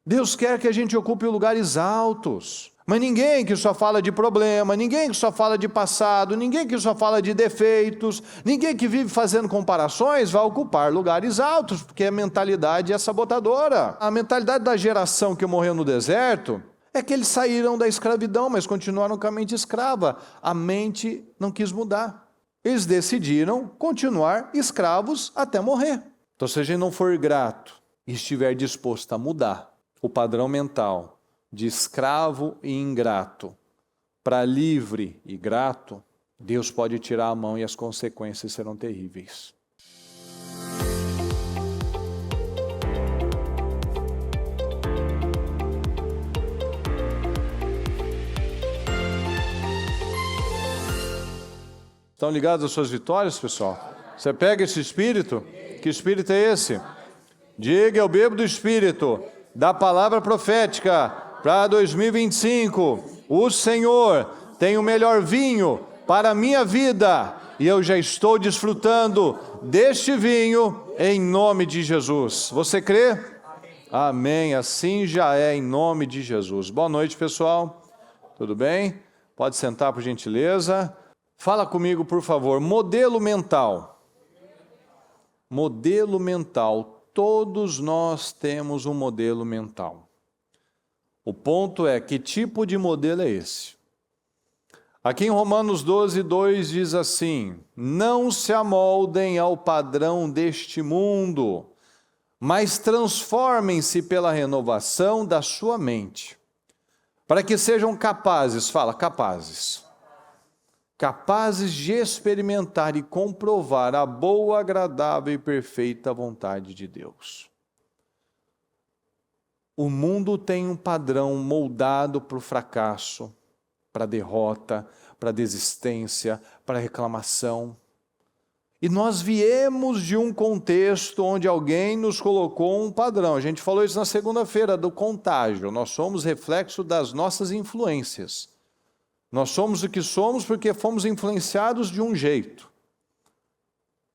Deus quer que a gente ocupe lugares altos. Mas ninguém que só fala de problema, ninguém que só fala de passado, ninguém que só fala de defeitos, ninguém que vive fazendo comparações vai ocupar lugares altos, porque a mentalidade é sabotadora. A mentalidade da geração que morreu no deserto é que eles saíram da escravidão, mas continuaram com a mente escrava. A mente não quis mudar. Eles decidiram continuar escravos até morrer. Então, se a gente não for grato e estiver disposto a mudar o padrão mental de escravo e ingrato para livre e grato, Deus pode tirar a mão e as consequências serão terríveis. Estão ligados às suas vitórias, pessoal? Você pega esse espírito? Que espírito é esse? Diga, eu bebo do espírito da palavra profética para 2025. O Senhor tem o melhor vinho para a minha vida e eu já estou desfrutando deste vinho em nome de Jesus. Você crê? Amém. Assim já é em nome de Jesus. Boa noite, pessoal. Tudo bem? Pode sentar, por gentileza. Fala comigo, por favor. Modelo mental. Modelo mental. Todos nós temos um modelo mental. O ponto é, que tipo de modelo é esse? Aqui em Romanos 12:2 diz assim: não se amoldem ao padrão deste mundo, mas transformem-se pela renovação da sua mente, para que sejam capazes, capazes de experimentar e comprovar a boa, agradável e perfeita vontade de Deus. O mundo tem um padrão moldado para o fracasso, para a derrota, para a desistência, para a reclamação. E nós viemos de um contexto onde alguém nos colocou um padrão. A gente falou isso na segunda-feira, do contágio. Nós somos reflexo das nossas influências. Nós somos o que somos porque fomos influenciados de um jeito.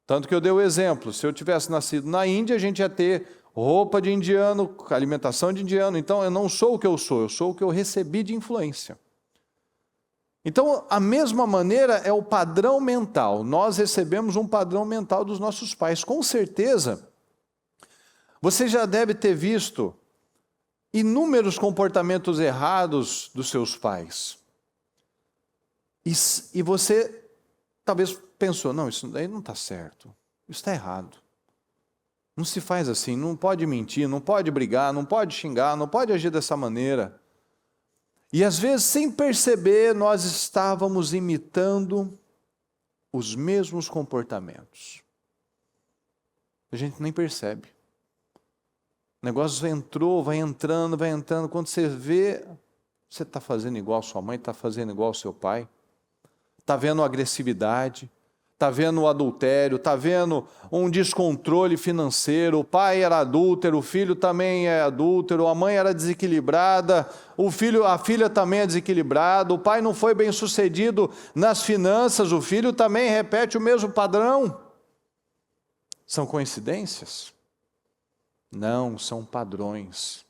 Tanto que eu dei o exemplo, se eu tivesse nascido na Índia, a gente ia ter roupa de indiano, alimentação de indiano. Então, eu não sou o que eu sou o que eu recebi de influência. Então, a mesma maneira é o padrão mental. Nós recebemos um padrão mental dos nossos pais. Com certeza, você já deve ter visto inúmeros comportamentos errados dos seus pais. E você talvez pensou, não, isso daí não está certo, isso está errado. Não se faz assim, não pode mentir, não pode brigar, não pode xingar, não pode agir dessa maneira. E às vezes, sem perceber, nós estávamos imitando os mesmos comportamentos. A gente nem percebe. O negócio entrou, vai entrando. Quando você vê, você está fazendo igual a sua mãe, está fazendo igual ao seu pai. Está vendo agressividade. Está vendo o adultério, está vendo um descontrole financeiro, o pai era adúltero, o filho também é adúltero, a mãe era desequilibrada, a filha também é desequilibrada, o pai não foi bem sucedido nas finanças, o filho também repete o mesmo padrão. São coincidências? Não, são padrões.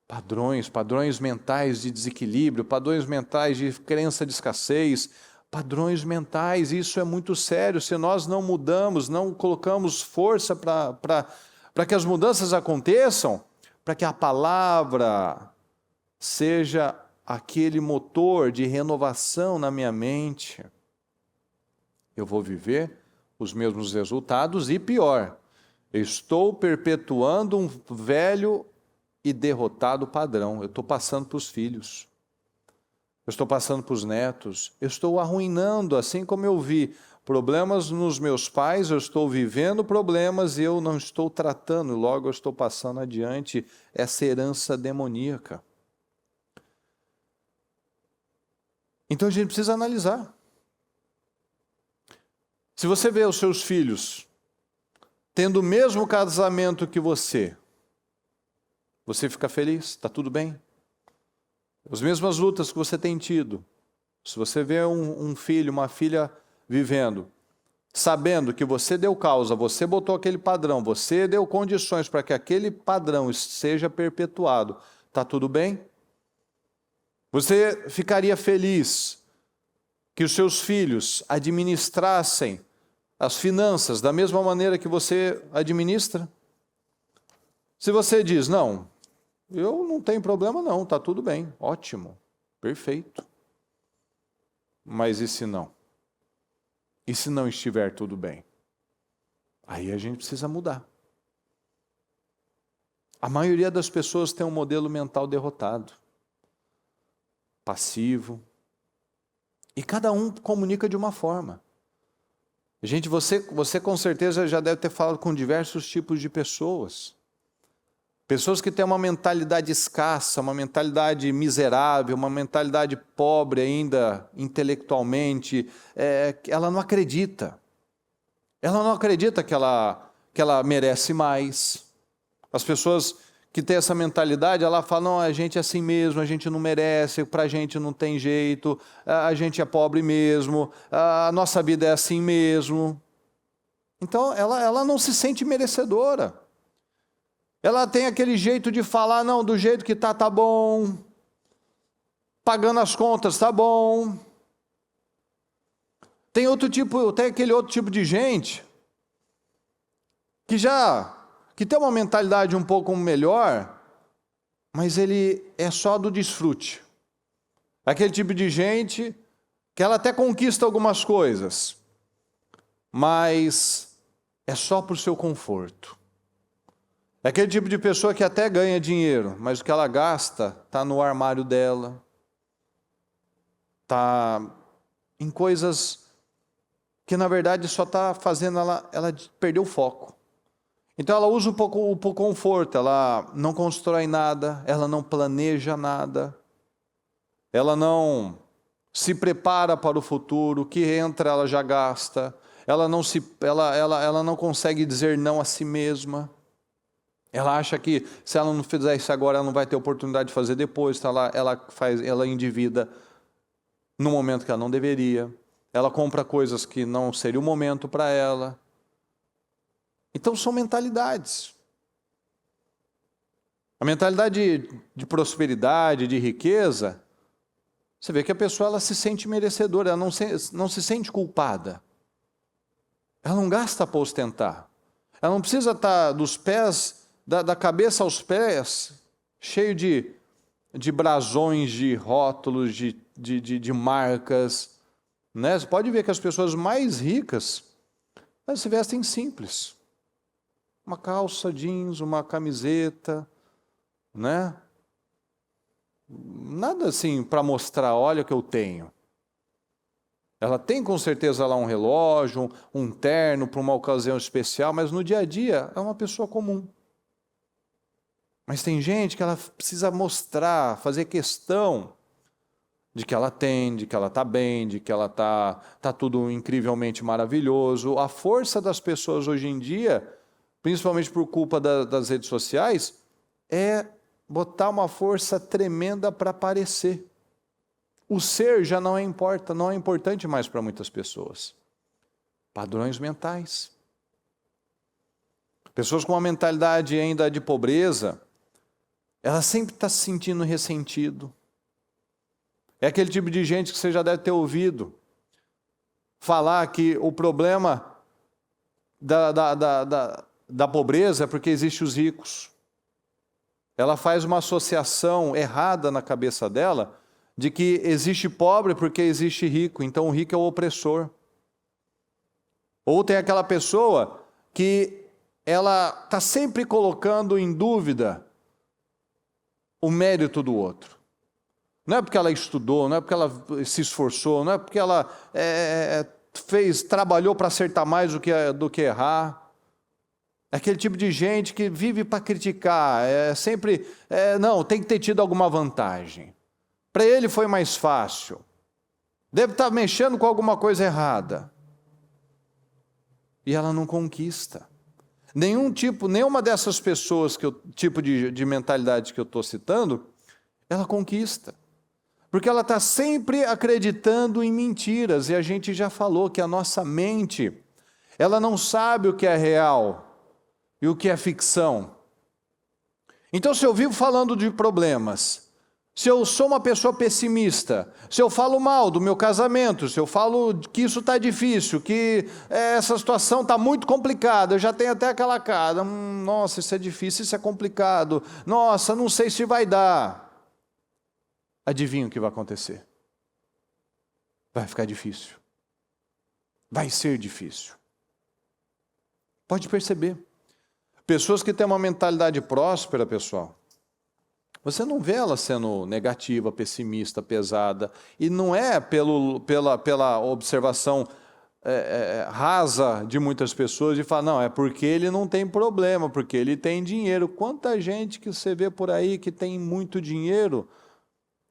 Padrões mentais de desequilíbrio, padrões mentais de crença de escassez, padrões mentais. Isso é muito sério. Se nós não mudamos, não colocamos força para que as mudanças aconteçam, para que a palavra seja aquele motor de renovação na minha mente, eu vou viver os mesmos resultados e pior, eu estou perpetuando um velho e derrotado padrão. Eu estou passando para os filhos. Eu estou passando para os netos, eu estou arruinando, assim como eu vi problemas nos meus pais, eu estou vivendo problemas e eu não estou tratando, logo eu estou passando adiante essa herança demoníaca. Então a gente precisa analisar. Se você vê os seus filhos tendo o mesmo casamento que você fica feliz, está tudo bem? As mesmas lutas que você tem tido. Se você vê um filho, uma filha vivendo, sabendo que você deu causa, você botou aquele padrão, você deu condições para que aquele padrão seja perpetuado, está tudo bem? Você ficaria feliz que os seus filhos administrassem as finanças da mesma maneira que você administra? Se você diz, não, eu não tenho problema não, está tudo bem, ótimo, perfeito. Mas e se não? E se não estiver tudo bem? Aí a gente precisa mudar. A maioria das pessoas tem um modelo mental derrotado, passivo, e cada um comunica de uma forma. Gente, você com certeza já deve ter falado com diversos tipos de pessoas. Pessoas que têm uma mentalidade escassa, uma mentalidade miserável, uma mentalidade pobre ainda intelectualmente, ela não acredita. Ela não acredita que ela merece mais. As pessoas que têm essa mentalidade, ela fala, não, a gente é assim mesmo, a gente não merece, para a gente não tem jeito, a gente é pobre mesmo, a nossa vida é assim mesmo. Então, ela não se sente merecedora. Ela tem aquele jeito de falar, não, do jeito que tá bom. Pagando as contas, tá bom. Tem aquele outro tipo de gente que tem uma mentalidade um pouco melhor, mas ele é só do desfrute. Aquele tipo de gente que ela até conquista algumas coisas, mas é só por seu conforto. É aquele tipo de pessoa que até ganha dinheiro, mas o que ela gasta está no armário dela, está em coisas que na verdade só está fazendo ela perder o foco. Então ela usa o conforto, ela não constrói nada, ela não planeja nada, ela não se prepara para o futuro, o que entra ela já gasta, ela não consegue dizer não a si mesma. Ela acha que se ela não fizer isso agora, ela não vai ter oportunidade de fazer depois, então ela endivida no momento que ela não deveria. Ela compra coisas que não seria o momento para ela. Então são mentalidades. A mentalidade de prosperidade, de riqueza, você vê que a pessoa ela se sente merecedora, ela não se sente culpada. Ela não gasta para ostentar. Ela não precisa estar dos pés, da cabeça aos pés, cheio de brasões, de rótulos, de marcas. Né? Você pode ver que as pessoas mais ricas, elas se vestem simples. Uma calça jeans, uma camiseta, né? Nada assim para mostrar, olha o que eu tenho. Ela tem com certeza lá um relógio, um terno para uma ocasião especial, mas no dia a dia é uma pessoa comum. Mas tem gente que ela precisa mostrar, fazer questão de que ela tem, de que ela está bem, de que ela tá tudo incrivelmente maravilhoso. A força das pessoas hoje em dia, principalmente por culpa das redes sociais, é botar uma força tremenda para aparecer. O ser já não é importante mais para muitas pessoas. Padrões mentais. Pessoas com uma mentalidade ainda de pobreza, ela sempre está se sentindo ressentido. É aquele tipo de gente que você já deve ter ouvido falar que o problema da pobreza é porque existem os ricos. Ela faz uma associação errada na cabeça dela de que existe pobre porque existe rico, então o rico é o opressor. Ou tem aquela pessoa que ela está sempre colocando em dúvida o mérito do outro. Não é porque ela estudou, não é porque ela se esforçou, não é porque ela trabalhou para acertar mais do que errar. É aquele tipo de gente que vive para criticar, não, tem que ter tido alguma vantagem. Para ele foi mais fácil. Deve estar mexendo com alguma coisa errada. E ela não conquista. Nenhuma dessas pessoas, tipo de mentalidade que eu estou citando, ela conquista. Porque ela está sempre acreditando em mentiras. E a gente já falou que a nossa mente, Ela não sabe o que é real e o que é ficção. Então, se eu vivo falando de problemas, se eu sou uma pessoa pessimista, se eu falo mal do meu casamento, se eu falo que isso está difícil, que essa situação está muito complicada, eu já tenho até aquela cara, nossa, isso é difícil, isso é complicado, nossa, não sei se vai dar. Adivinha o que vai acontecer? Vai ficar difícil. Vai ser difícil. Pode perceber. Pessoas que têm uma mentalidade próspera, pessoal, você não vê ela sendo negativa, pessimista, pesada. E não é pela observação rasa de muitas pessoas de falar, não, é porque ele não tem problema, porque ele tem dinheiro. Quanta gente que você vê por aí que tem muito dinheiro,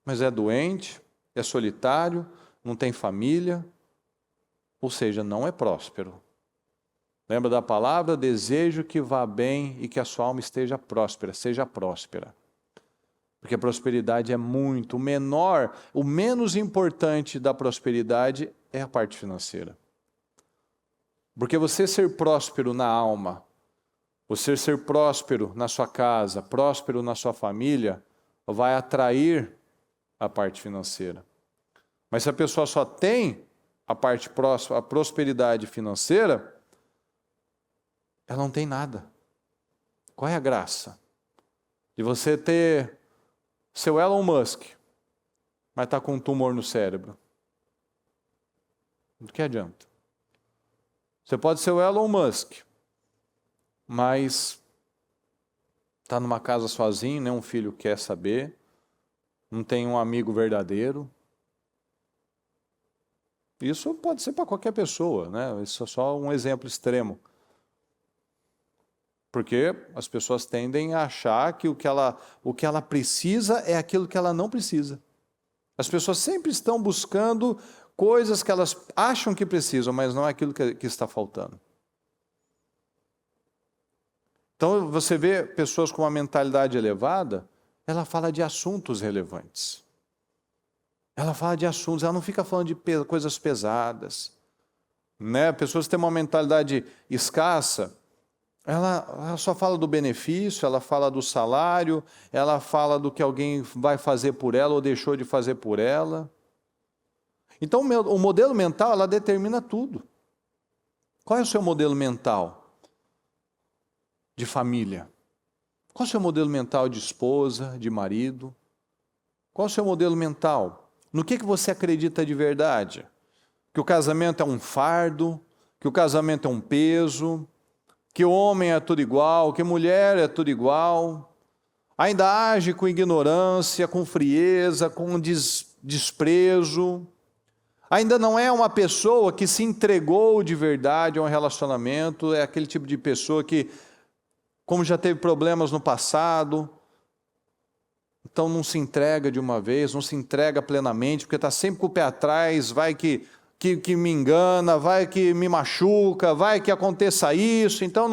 mas é doente, é solitário, não tem família, ou seja, não é próspero. Lembra da palavra? Desejo que vá bem e que a sua alma esteja próspera, seja próspera. Porque a prosperidade é muito menor, o menos importante da prosperidade é a parte financeira. Porque você ser próspero na alma, você ser próspero na sua casa, próspero na sua família, vai atrair a parte financeira. Mas se a pessoa só tem a parte próxima, a prosperidade financeira, ela não tem nada. Qual é a graça de você ter seu Elon Musk, mas está com um tumor no cérebro? Do que adianta? Você pode ser o Elon Musk, mas está numa casa sozinho, nenhum filho quer saber, não tem um amigo verdadeiro. Isso pode ser para qualquer pessoa, né? Isso é só um exemplo extremo. Porque as pessoas tendem a achar que o que ela precisa é aquilo que ela não precisa. As pessoas sempre estão buscando coisas que elas acham que precisam, mas não é aquilo que está faltando. Então, você vê pessoas com uma mentalidade elevada, ela fala de assuntos relevantes. Ela fala de assuntos, ela não fica falando de coisas pesadas. Né? Pessoas que têm uma mentalidade escassa, ela só fala do benefício, ela fala do salário, ela fala do que alguém vai fazer por ela ou deixou de fazer por ela. Então, o modelo mental, ela determina tudo. Qual é o seu modelo mental de família? Qual é o seu modelo mental de esposa, de marido? Qual é o seu modelo mental? No que você acredita de verdade? Que o casamento é um fardo, que o casamento é um peso, que o homem é tudo igual, que a mulher é tudo igual, ainda age com ignorância, com frieza, com desprezo, ainda não é uma pessoa que se entregou de verdade a um relacionamento, é aquele tipo de pessoa que, como já teve problemas no passado, então não se entrega de uma vez, não se entrega plenamente, porque está sempre com o pé atrás, vai que me engana, vai que me machuca, vai que aconteça isso, então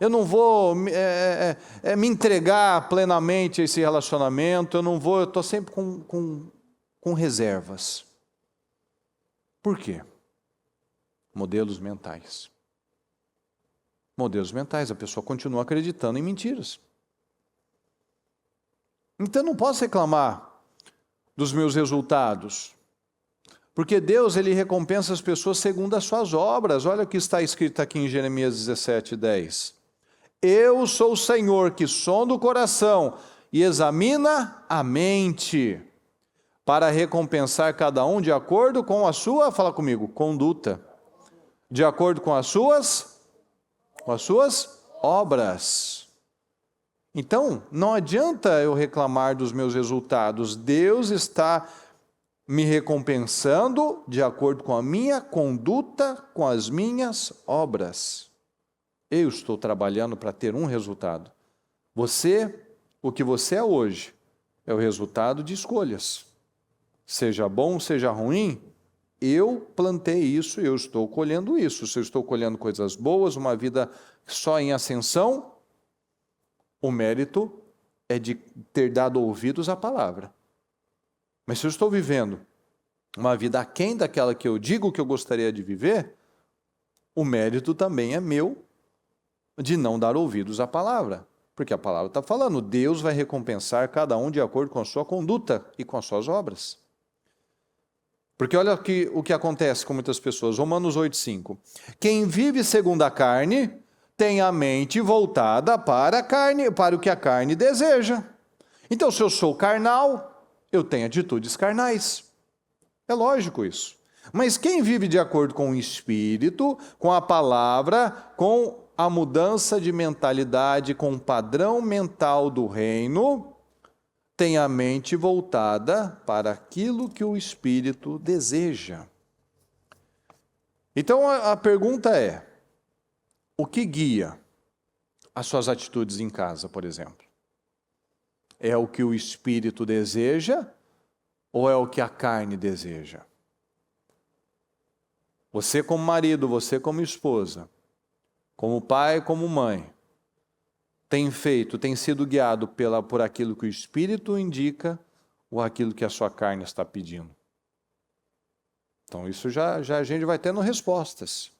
eu não vou me entregar plenamente a esse relacionamento, eu estou sempre com reservas. Por quê? Modelos mentais. Modelos mentais, a pessoa continua acreditando em mentiras. Então eu não posso reclamar dos meus resultados, porque Deus, Ele recompensa as pessoas segundo as suas obras. Olha o que está escrito aqui em Jeremias 17:10. Eu sou o Senhor que sonda o coração e examina a mente, para recompensar cada um de acordo com a sua, fala comigo, conduta, de acordo com as suas obras. Então, não adianta eu reclamar dos meus resultados. Deus está me recompensando de acordo com a minha conduta, com as minhas obras. Eu estou trabalhando para ter um resultado. O que você é hoje, é o resultado de escolhas. Seja bom, seja ruim, eu plantei isso, eu estou colhendo isso. Se eu estou colhendo coisas boas, uma vida só em ascensão, o mérito é de ter dado ouvidos à palavra. Mas se eu estou vivendo uma vida aquém daquela que eu digo que eu gostaria de viver, o mérito também é meu de não dar ouvidos à palavra. Porque a palavra está falando, Deus vai recompensar cada um de acordo com a sua conduta e com as suas obras. Porque olha o que acontece com muitas pessoas. Romanos 8,5. Quem vive segundo a carne tem a mente voltada para a carne, para o que a carne deseja. Então, se eu sou carnal, eu tenho atitudes carnais. É lógico isso. Mas quem vive de acordo com o Espírito, com a palavra, com a mudança de mentalidade, com o padrão mental do reino, tem a mente voltada para aquilo que o Espírito deseja. Então a pergunta é: o que guia as suas atitudes em casa, por exemplo? É o que o Espírito deseja ou é o que a carne deseja? Você como marido, você como esposa, como pai, como mãe, tem sido guiado por aquilo que o Espírito indica ou aquilo que a sua carne está pedindo? Então isso já a gente vai tendo respostas.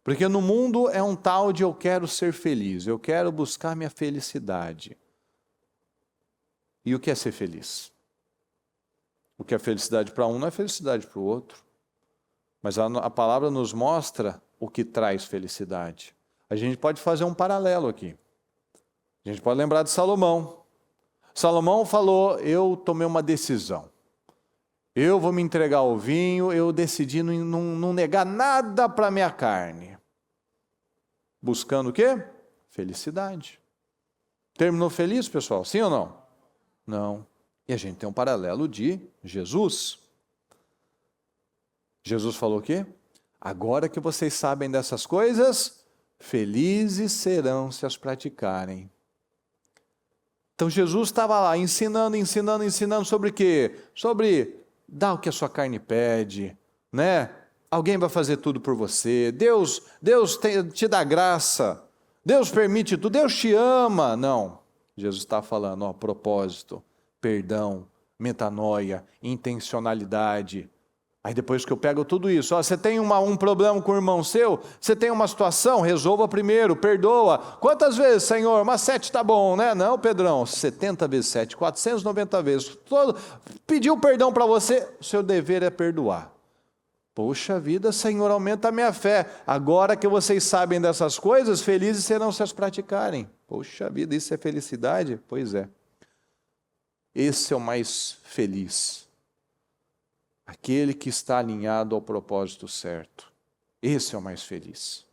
Porque no mundo é um tal de eu quero ser feliz, eu quero buscar minha felicidade. E o que é ser feliz? O que é felicidade para um não é felicidade para o outro. Mas a palavra nos mostra o que traz felicidade. A gente pode fazer um paralelo aqui. A gente pode lembrar de Salomão. Salomão falou, eu tomei uma decisão. Eu vou me entregar ao vinho, eu decidi não negar nada para a minha carne. Buscando o quê? Felicidade. Terminou feliz, pessoal? Sim ou não? Não. E a gente tem um paralelo de Jesus. Jesus falou o quê? Agora que vocês sabem dessas coisas, felizes serão se as praticarem. Então Jesus estava lá ensinando sobre o quê? Sobre dar o que a sua carne pede, né? Alguém vai fazer tudo por você. Deus te dá graça. Deus permite tudo. Deus te ama. Não. Jesus está falando, propósito, perdão, metanoia, intencionalidade. Aí depois que eu pego tudo isso, você tem um problema com o irmão seu, você tem uma situação, resolva primeiro, perdoa. Quantas vezes, Senhor? Umas 7 tá bom, né? Não, Pedrão, 70 vezes 7, 490 vezes. Pediu perdão para você, o seu dever é perdoar. Poxa vida, Senhor, aumenta a minha fé. Agora que vocês sabem dessas coisas, felizes serão se as praticarem. Poxa vida, isso é felicidade? Pois é. Esse é o mais feliz. Aquele que está alinhado ao propósito certo. Esse é o mais feliz.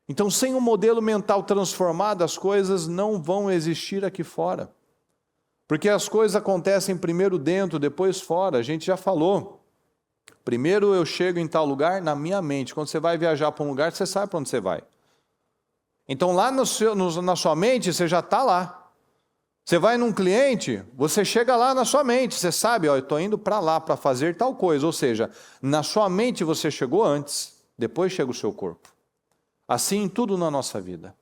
Então, sem um modelo mental transformado, as coisas não vão existir aqui fora. Porque as coisas acontecem primeiro dentro, depois fora. A gente já falou. Primeiro eu chego em tal lugar na minha mente. Quando você vai viajar para um lugar, você sabe para onde você vai. Então, lá na sua mente, você já está lá. Você vai num cliente, você chega lá na sua mente, você sabe, eu estou indo para lá para fazer tal coisa. Ou seja, na sua mente você chegou antes, depois chega o seu corpo. Assim tudo na nossa vida.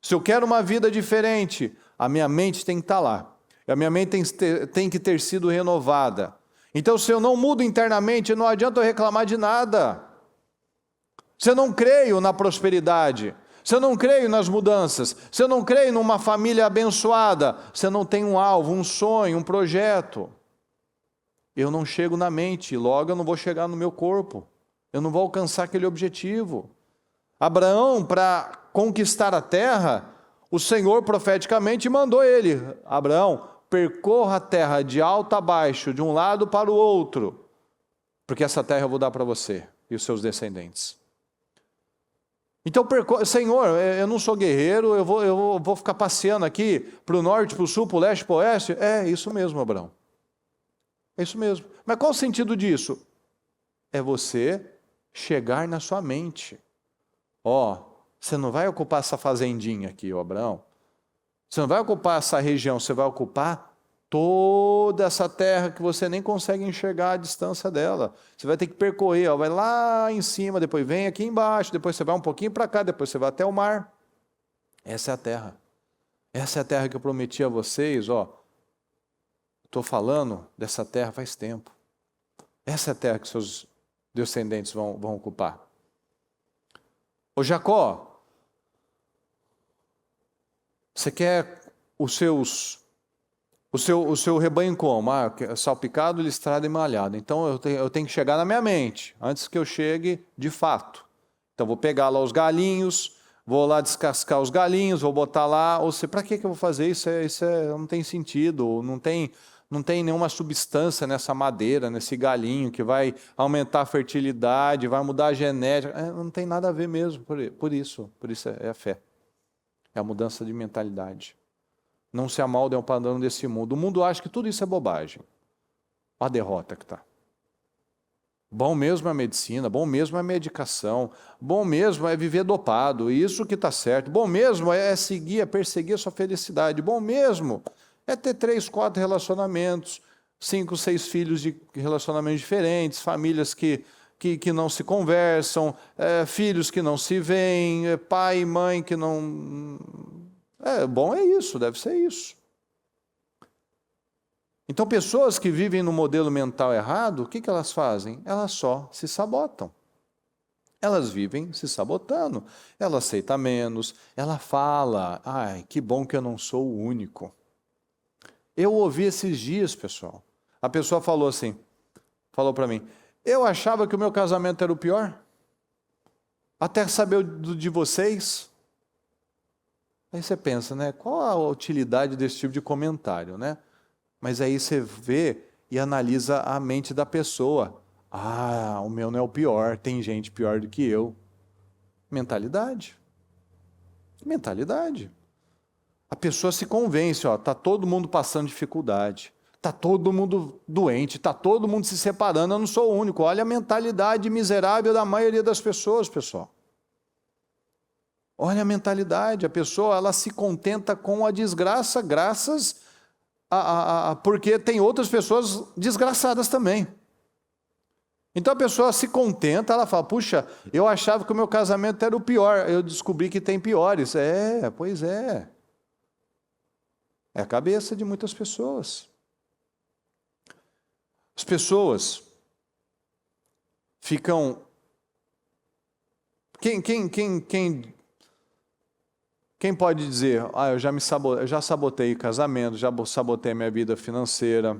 Se eu quero uma vida diferente, a minha mente tem que estar lá. A minha mente tem que ter sido renovada. Então, se eu não mudo internamente, não adianta eu reclamar de nada. Se eu não creio na prosperidade, se eu não creio nas mudanças, se eu não creio numa família abençoada, se eu não tenho um alvo, um sonho, um projeto, eu não chego na mente, logo eu não vou chegar no meu corpo, eu não vou alcançar aquele objetivo. Abraão, para conquistar a terra, o Senhor profeticamente mandou ele, Abraão, percorra a terra de alto a baixo, de um lado para o outro, porque essa terra eu vou dar para você e os seus descendentes. Então, Senhor, eu não sou guerreiro, eu vou ficar passeando aqui para o norte, para o sul, para o leste, para o oeste. É isso mesmo, Abraão. É isso mesmo. Mas qual o sentido disso? É você chegar na sua mente. Você não vai ocupar essa fazendinha aqui, Abraão. Você não vai ocupar essa região, você vai ocupar toda essa terra que você nem consegue enxergar a distância dela. Você vai ter que percorrer, vai lá em cima, depois vem aqui embaixo, depois você vai um pouquinho para cá, depois você vai até o mar. Essa é a terra. Essa é a terra que eu prometi a vocês, Estou falando dessa terra faz tempo. Essa é a terra que seus descendentes vão ocupar. Ô Jacó, você quer o seu rebanho como? Salpicado, listrado e malhado. Então eu tenho que chegar na minha mente, antes que eu chegue de fato. Então vou pegar lá os galinhos, vou lá descascar os galinhos, vou botar lá. Ou seja, para que eu vou fazer isso? Não tem sentido, não tem nenhuma substância nessa madeira, nesse galinho, que vai aumentar a fertilidade, vai mudar a genética. Não tem nada a ver mesmo por isso é a fé. É a mudança de mentalidade. Não se amoldem ao padrão desse mundo. O mundo acha que tudo isso é bobagem. Olha a derrota que está. Bom mesmo é a medicina, bom mesmo é a medicação, bom mesmo é viver dopado, isso que está certo. Bom mesmo é perseguir a sua felicidade. Bom mesmo é ter 3, 4 relacionamentos, 5, 6 filhos de relacionamentos diferentes, famílias que não se conversam, filhos que não se veem, pai e mãe que não... bom é isso, deve ser isso. Então, pessoas que vivem no modelo mental errado, o que elas fazem? Elas só se sabotam. Elas vivem se sabotando. Ela aceita menos, ela fala, que bom que eu não sou o único. Eu ouvi esses dias, pessoal. A pessoa falou para mim, eu achava que o meu casamento era o pior, até saber de vocês. Aí você pensa, né? Qual a utilidade desse tipo de comentário, né? Mas aí você vê e analisa a mente da pessoa. O meu não é o pior, tem gente pior do que eu. Mentalidade. A pessoa se convence, tá todo mundo passando dificuldade, tá todo mundo doente, tá todo mundo se separando, eu não sou o único. Olha a mentalidade miserável da maioria das pessoas, pessoal. Olha a mentalidade, a pessoa ela se contenta com a desgraça, graças porque tem outras pessoas desgraçadas também. Então a pessoa se contenta, ela fala, puxa, eu achava que o meu casamento era o pior, eu descobri que tem piores. Pois é. É a cabeça de muitas pessoas. As pessoas ficam... Quem pode dizer, eu já sabotei o casamento, já sabotei a minha vida financeira,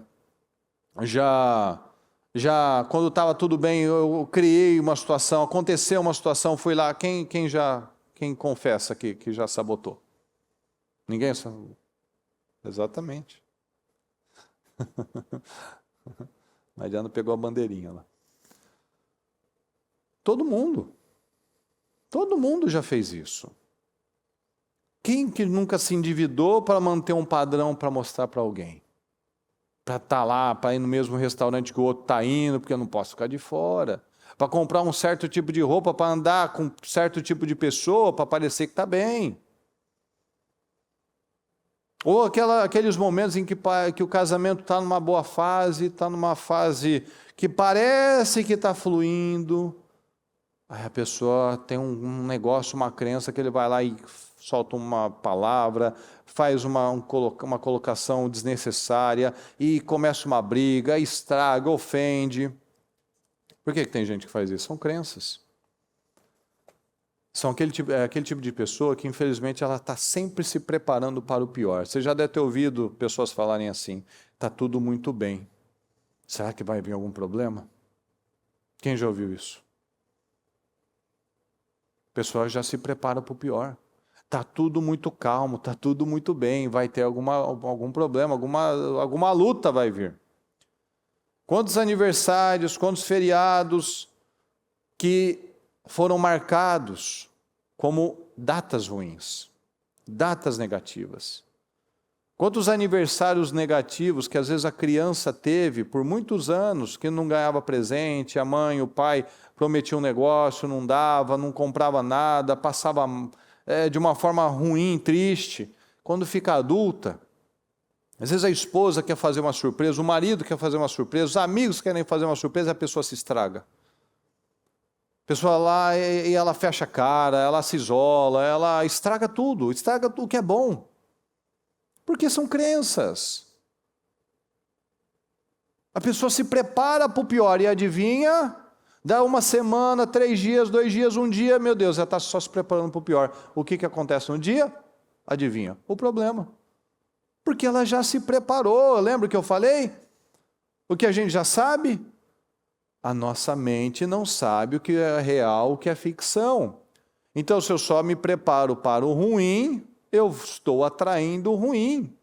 quando estava tudo bem, eu criei uma situação, aconteceu uma situação, fui lá, quem confessa aqui que já sabotou? Ninguém? Exatamente. Mariana pegou a bandeirinha lá. Todo mundo já fez isso. Quem que nunca se endividou para manter um padrão para mostrar para alguém? Para estar lá, para ir no mesmo restaurante que o outro está indo, porque eu não posso ficar de fora. Para comprar um certo tipo de roupa, para andar com um certo tipo de pessoa, para parecer que está bem. Ou aqueles momentos em que o casamento está numa boa fase, está numa fase que parece que está fluindo. Aí a pessoa tem um negócio, uma crença que ele vai lá e solta uma palavra, faz uma colocação desnecessária e começa uma briga, estraga, ofende. Por que tem gente que faz isso? São crenças. São aquele tipo de pessoa que, infelizmente, ela está sempre se preparando para o pior. Você já deve ter ouvido pessoas falarem assim, está tudo muito bem. Será que vai vir algum problema? Quem já ouviu isso? A pessoa já se prepara para o pior. Está tudo muito calmo, está tudo muito bem, vai ter algum problema, alguma luta vai vir. Quantos aniversários, quantos feriados que foram marcados como datas ruins, datas negativas. Quantos aniversários negativos que às vezes a criança teve por muitos anos, que não ganhava presente, a mãe, o pai prometiam um negócio, não dava, não comprava nada, passava de uma forma ruim, triste. Quando fica adulta, às vezes a esposa quer fazer uma surpresa, o marido quer fazer uma surpresa, os amigos querem fazer uma surpresa, a pessoa se estraga. A pessoa lá, e ela fecha a cara, ela se isola, ela estraga tudo o que é bom. Porque são crenças. A pessoa se prepara para o pior e adivinha, Dá uma semana, 3 dias, 2 dias, um dia, meu Deus, já está só se preparando para o pior. O que acontece no dia? Adivinha? O problema. Porque ela já se preparou. Lembra o que eu falei? O que a gente já sabe? A nossa mente não sabe o que é real, o que é ficção. Então, se eu só me preparo para o ruim, eu estou atraindo o ruim.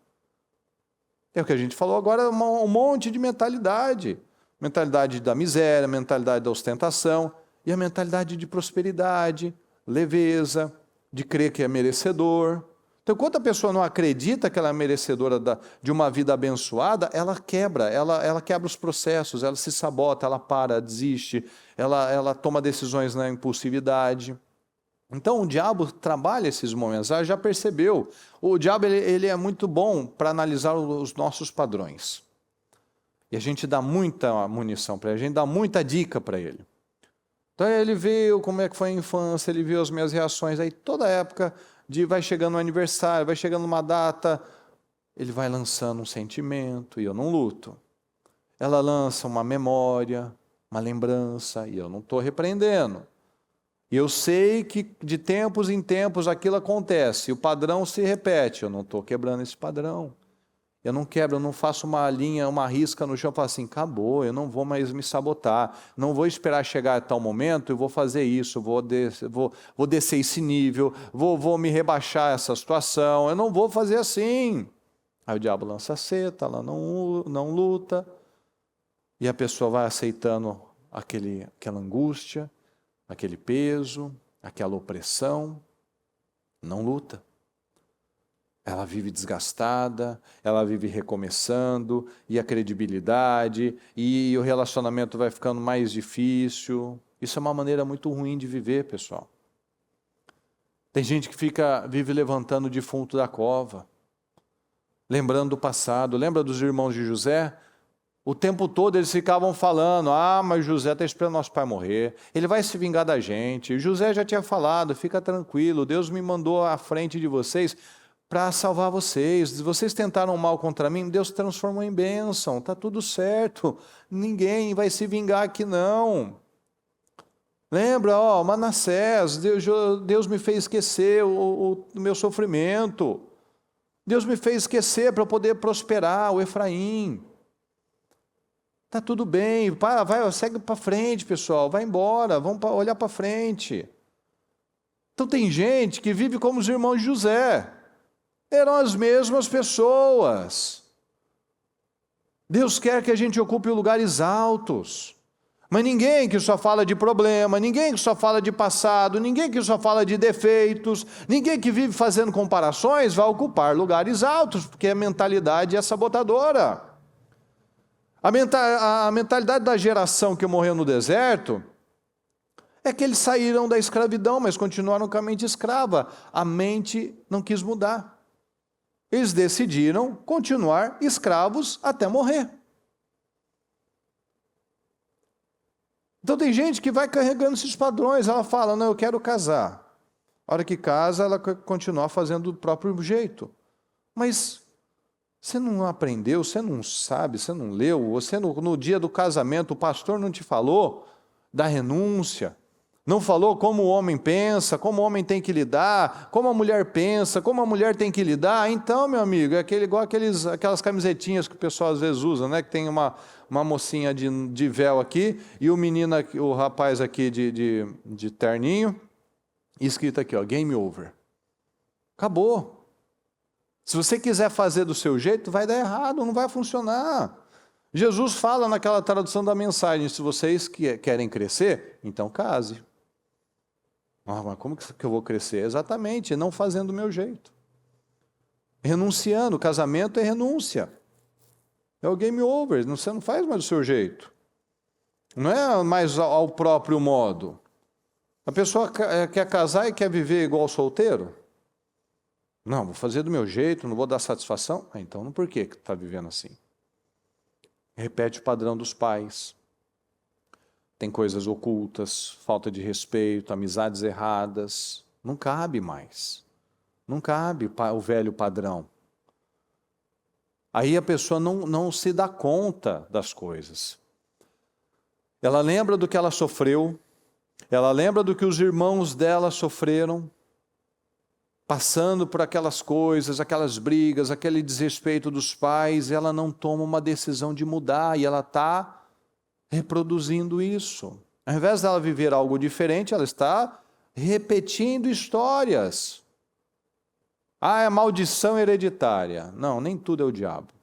É o que a gente falou agora, um monte de mentalidade. Mentalidade da miséria, mentalidade da ostentação e a mentalidade de prosperidade, leveza, de crer que é merecedor. Então, enquanto a pessoa não acredita que ela é merecedora de uma vida abençoada, ela quebra os processos, ela se sabota, ela para, desiste, ela toma decisões na impulsividade. Então, o diabo trabalha esses momentos, ela já percebeu. O diabo ele é muito bom para analisar os nossos padrões. E a gente dá muita munição para ele, a gente dá muita dica para ele. Então ele viu como é que foi a infância, ele viu as minhas reações, aí toda época vai chegando um aniversário, vai chegando uma data, ele vai lançando um sentimento e eu não luto. Ela lança uma memória, uma lembrança e eu não estou repreendendo. E eu sei que de tempos em tempos aquilo acontece, o padrão se repete, eu não estou quebrando esse padrão. Eu não quebro, eu não faço uma linha, uma risca no chão e falo assim, acabou, eu não vou mais me sabotar, não vou esperar chegar a tal momento e vou fazer isso, vou descer esse nível, vou me rebaixar essa situação, eu não vou fazer assim. Aí o diabo lança a seta, ela não luta, e a pessoa vai aceitando aquela angústia, aquele peso, aquela opressão, não luta. Ela vive desgastada, ela vive recomeçando, e a credibilidade, e o relacionamento vai ficando mais difícil. Isso é uma maneira muito ruim de viver, pessoal. Tem gente que vive levantando o defunto da cova, lembrando do passado. Lembra dos irmãos de José? O tempo todo eles ficavam falando, mas José está esperando nosso pai morrer, ele vai se vingar da gente. José já tinha falado, fica tranquilo, Deus me mandou à frente de vocês para salvar vocês. Vocês tentaram mal contra mim, Deus transformou em bênção, está tudo certo, ninguém vai se vingar aqui não. Lembra, Manassés, Deus me fez esquecer o meu sofrimento, Deus me fez esquecer para eu poder prosperar, o Efraim. Está tudo bem, segue para frente, pessoal, vai embora, vamos olhar para frente. Então tem gente que vive como os irmãos de José, eram as mesmas pessoas. Deus quer que a gente ocupe lugares altos, mas ninguém que só fala de problema, ninguém que só fala de passado, ninguém que só fala de defeitos, ninguém que vive fazendo comparações vai ocupar lugares altos, porque a mentalidade é sabotadora. A mentalidade da geração que morreu no deserto é que eles saíram da escravidão, mas continuaram com a mente escrava. A mente não quis mudar. Eles decidiram continuar escravos até morrer. Então tem gente que vai carregando esses padrões, ela fala, não, eu quero casar. A hora que casa, ela continua fazendo do próprio jeito. Mas você não aprendeu, você não sabe, você não leu, você no dia do casamento, o pastor não te falou da renúncia, não falou como o homem pensa, como o homem tem que lidar, como a mulher pensa, como a mulher tem que lidar. Então, meu amigo, é igual aquelas camisetinhas que o pessoal às vezes usa, né? Que tem uma mocinha de véu aqui e o rapaz aqui de terninho, e escrito aqui, Game Over. Acabou. Se você quiser fazer do seu jeito, vai dar errado, não vai funcionar. Jesus fala naquela tradução da mensagem, se vocês querem crescer, então case. Mas como que eu vou crescer? Exatamente, não fazendo do meu jeito. Renunciando, casamento é renúncia. É o game over, você não faz mais do seu jeito. Não é mais ao próprio modo. A pessoa quer casar e quer viver igual solteiro? Não, vou fazer do meu jeito, não vou dar satisfação. Então, por que está vivendo assim? Repete o padrão dos pais. Tem coisas ocultas, falta de respeito, amizades erradas. Não cabe mais. Não cabe o velho padrão. Aí a pessoa não se dá conta das coisas. Ela lembra do que ela sofreu, ela lembra do que os irmãos dela sofreram, passando por aquelas coisas, aquelas brigas, aquele desrespeito dos pais, ela não toma uma decisão de mudar e ela está reproduzindo isso. Ao invés dela viver algo diferente, ela está repetindo histórias. É maldição hereditária. Não, nem tudo é o diabo.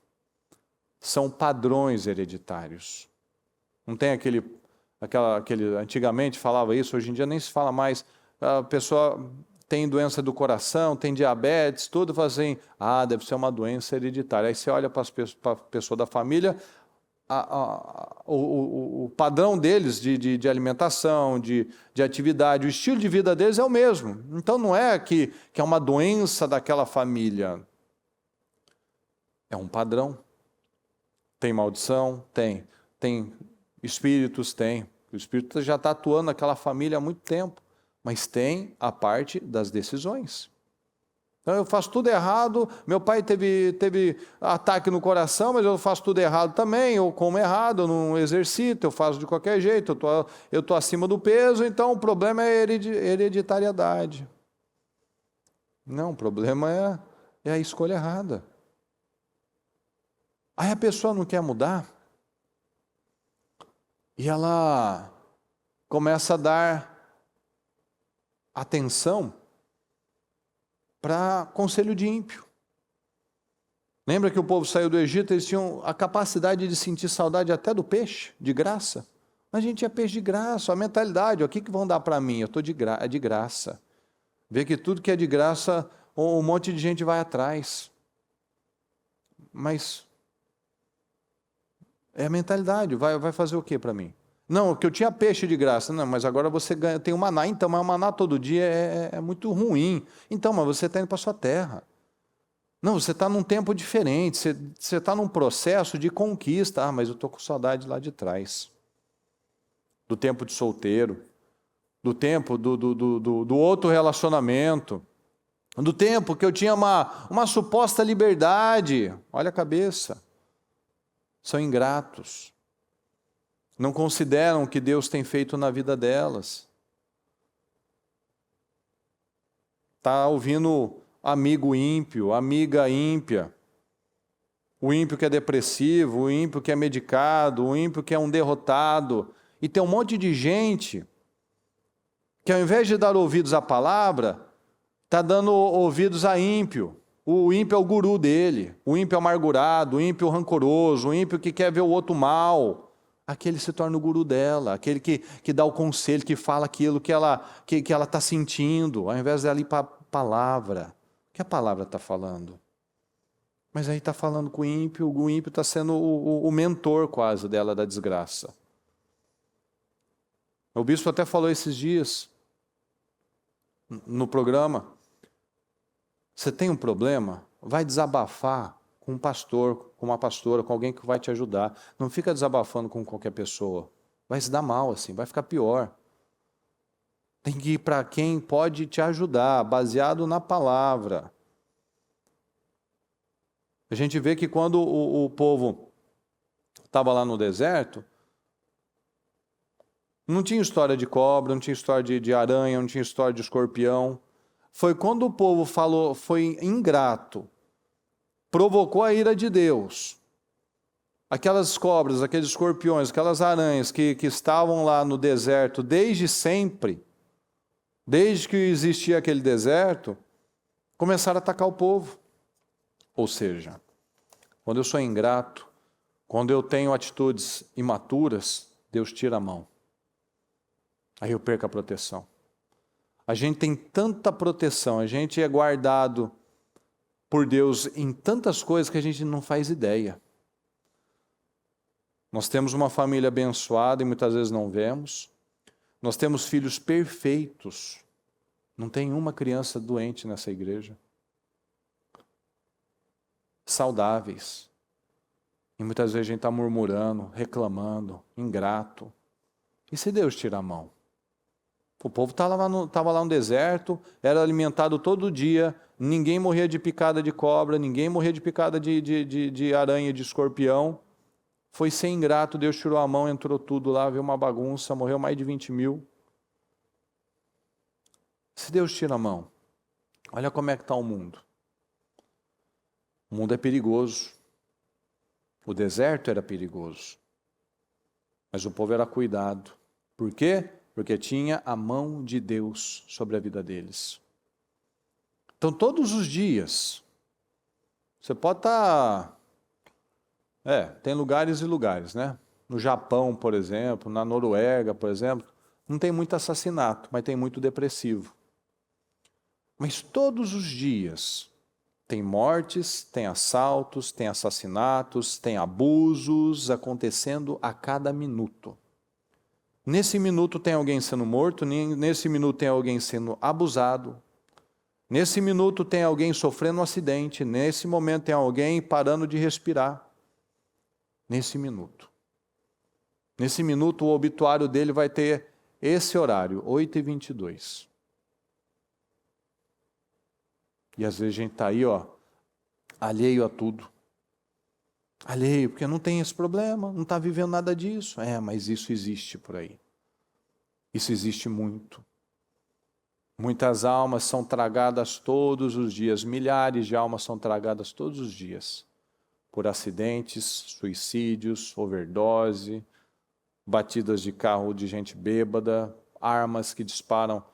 São padrões hereditários. Não tem aquele antigamente falava isso, hoje em dia nem se fala mais. A pessoa tem doença do coração, tem diabetes, tudo, fala assim, deve ser uma doença hereditária. Aí você olha para a pessoa da família, o padrão deles de alimentação, de atividade, o estilo de vida deles é o mesmo. Então não é que é uma doença daquela família. É um padrão. Tem maldição? Tem. Tem espíritos? Tem. O espírito já está atuando naquela família há muito tempo. Mas tem a parte das decisões. Então eu faço tudo errado, meu pai teve ataque no coração, mas eu faço tudo errado também, eu como errado, eu não exercito, eu faço de qualquer jeito, eu estou acima do peso, então o problema é hereditariedade. Não, o problema é a escolha errada. Aí a pessoa não quer mudar, e ela começa a dar atenção para conselho de ímpio. Lembra que o povo saiu do Egito, eles tinham a capacidade de sentir saudade até do peixe, de graça. Mas a gente é peixe de graça, a mentalidade, o que vão dar para mim? Eu estou de graça. Vê que tudo que é de graça, um monte de gente vai atrás. Mas é a mentalidade, vai fazer o que para mim? Não, que eu tinha peixe de graça. Não, mas agora você tem o maná. Então, mas o maná todo dia é muito ruim. Então, mas você está indo para a sua terra. Não, você está num tempo diferente. Você está num processo de conquista. Mas eu estou com saudade lá de trás. Do tempo de solteiro. Do tempo do outro relacionamento. Do tempo que eu tinha uma suposta liberdade. Olha a cabeça. São ingratos. Não consideram o que Deus tem feito na vida delas. Está ouvindo amigo ímpio, amiga ímpia. O ímpio que é depressivo, o ímpio que é medicado, o ímpio que é um derrotado. E tem um monte de gente que ao invés de dar ouvidos à palavra, está dando ouvidos a ímpio. O ímpio é o guru dele. O ímpio é amargurado, o ímpio rancoroso, o ímpio que quer ver o outro mal. Aquele se torna o guru dela, aquele que dá o conselho, que fala aquilo que ela está sentindo, ao invés de ela ir para a palavra. O que a palavra está falando? Mas aí está falando com o ímpio está sendo o mentor quase dela da desgraça. O bispo até falou esses dias, no programa, você tem um problema? Vai desabafar com um pastor, com uma pastora, com alguém que vai te ajudar. Não fica desabafando com qualquer pessoa. Vai se dar mal assim, vai ficar pior. Tem que ir para quem pode te ajudar, baseado na palavra. A gente vê que quando o povo estava lá no deserto, não tinha história de cobra, não tinha história de aranha, não tinha história de escorpião. Foi quando o povo falou, foi ingrato, provocou a ira de Deus. Aquelas cobras, aqueles escorpiões, aquelas aranhas que estavam lá no deserto desde sempre, desde que existia aquele deserto, começaram a atacar o povo. Ou seja, quando eu sou ingrato, quando eu tenho atitudes imaturas, Deus tira a mão. Aí eu perco a proteção. A gente tem tanta proteção, a gente é guardado por Deus em tantas coisas que a gente não faz ideia. Nós temos uma família abençoada e muitas vezes não vemos. Nós temos filhos perfeitos. Não tem uma criança doente nessa igreja. Saudáveis. E muitas vezes a gente está murmurando, reclamando, ingrato. E se Deus tira a mão? O povo estava lá no deserto, era alimentado todo dia, ninguém morria de picada de cobra, ninguém morria de picada de aranha, de escorpião. foi ser ingrato, Deus tirou a mão, entrou tudo lá, veio uma bagunça, morreu mais de 20 mil. Se Deus tira a mão, olha como é que está o mundo. O mundo é perigoso. O deserto era perigoso. Mas o povo era cuidado. Por quê? Porque tinha a mão de Deus sobre a vida deles. Então, todos os dias, você pode estar... tem lugares e lugares, né? No Japão, por exemplo, na Noruega, por exemplo, não tem muito assassinato, mas tem muito depressivo. Mas todos os dias tem mortes, tem assaltos, tem assassinatos, tem abusos acontecendo a cada minuto. Nesse minuto tem alguém sendo morto, nesse minuto tem alguém sendo abusado, nesse minuto tem alguém sofrendo um acidente, nesse momento tem alguém parando de respirar. Nesse minuto. Nesse minuto o obituário dele vai ter esse horário, 8h22. E às vezes a gente está aí, alheio a tudo. Alheio, porque não tem esse problema, não está vivendo nada disso. Mas isso existe por aí. Isso existe muito. Muitas almas são tragadas todos os dias, milhares de almas são tragadas todos os dias. Por acidentes, suicídios, overdose, batidas de carro de gente bêbada, armas que disparam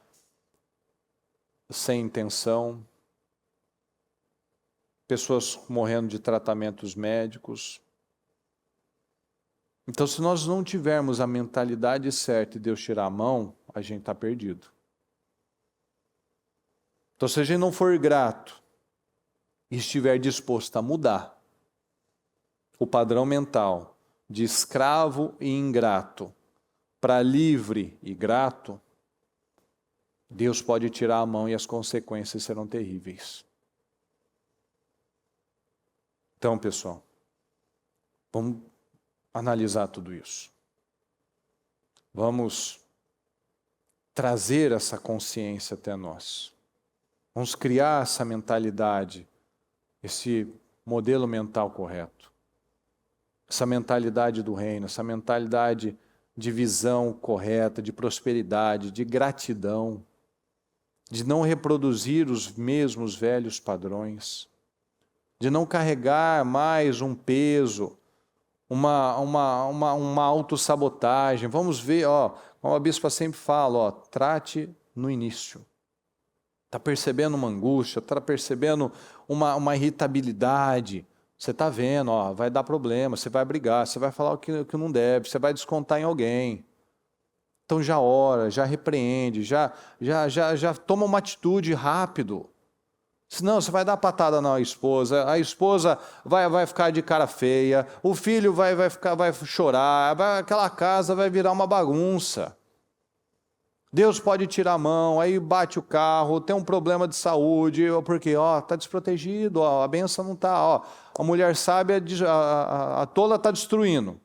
sem intenção, pessoas morrendo de tratamentos médicos. Então, se nós não tivermos a mentalidade certa e Deus tirar a mão, a gente está perdido. Então, se a gente não for grato e estiver disposto a mudar o padrão mental de escravo e ingrato para livre e grato, Deus pode tirar a mão e as consequências serão terríveis. Então, pessoal, vamos analisar tudo isso. Vamos trazer essa consciência até nós. Vamos criar essa mentalidade, esse modelo mental correto. Essa mentalidade do reino, essa mentalidade de visão correta, de prosperidade, de gratidão, de não reproduzir os mesmos velhos padrões, de não carregar mais um peso, uma autossabotagem. Vamos ver, como a bispa sempre fala, trate no início. Está percebendo uma angústia, está percebendo uma irritabilidade. Você está vendo, vai dar problema, você vai brigar, você vai falar o que não deve, você vai descontar em alguém. Então já ora, já repreende, já toma uma atitude rápido. Senão você vai dar patada na esposa, a esposa vai ficar de cara feia, o filho vai chorar, aquela casa vai virar uma bagunça. Deus pode tirar a mão, aí bate o carro, tem um problema de saúde, porque está desprotegido, a bênção não está, a mulher sábia, a tola está destruindo.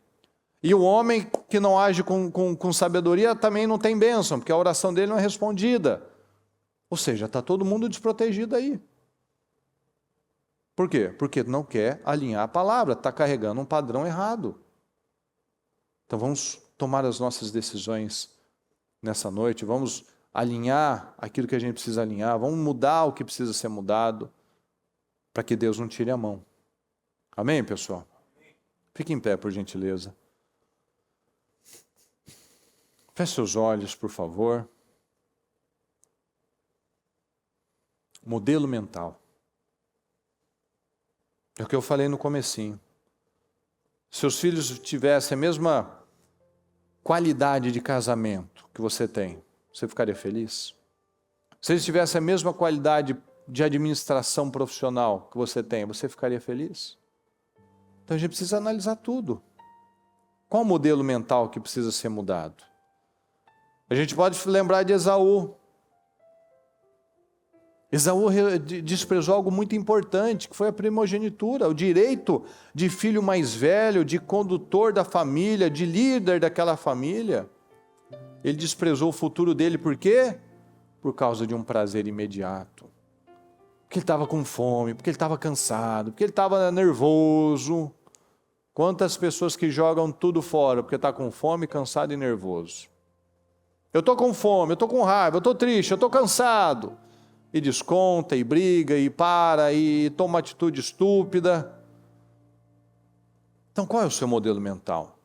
E o homem que não age com sabedoria também não tem bênção, porque a oração dele não é respondida. Ou seja, está todo mundo desprotegido aí. Por quê? Porque não quer alinhar a palavra, está carregando um padrão errado. Então vamos tomar as nossas decisões nessa noite, vamos alinhar aquilo que a gente precisa alinhar, vamos mudar o que precisa ser mudado, para que Deus não tire a mão. Amém, pessoal? Fique em pé, por gentileza. Feche seus olhos, por favor. Modelo mental. É o que eu falei no comecinho. Se seus filhos tivessem a mesma qualidade de casamento que você tem, você ficaria feliz? Se eles tivessem a mesma qualidade de administração profissional que você tem, você ficaria feliz? Então a gente precisa analisar tudo. Qual o modelo mental que precisa ser mudado? A gente pode lembrar de Esaú. Esaú desprezou algo muito importante, que foi a primogenitura, o direito de filho mais velho, de condutor da família, de líder daquela família. Ele desprezou o futuro dele, por quê? Por causa de um prazer imediato. Porque ele estava com fome, porque ele estava cansado, porque ele estava nervoso. Quantas pessoas que jogam tudo fora porque está com fome, cansado e nervoso. Eu estou com fome, eu estou com raiva, eu estou triste, eu estou cansado. E desconta, e briga, e para, e toma uma atitude estúpida. Então qual é o seu modelo mental?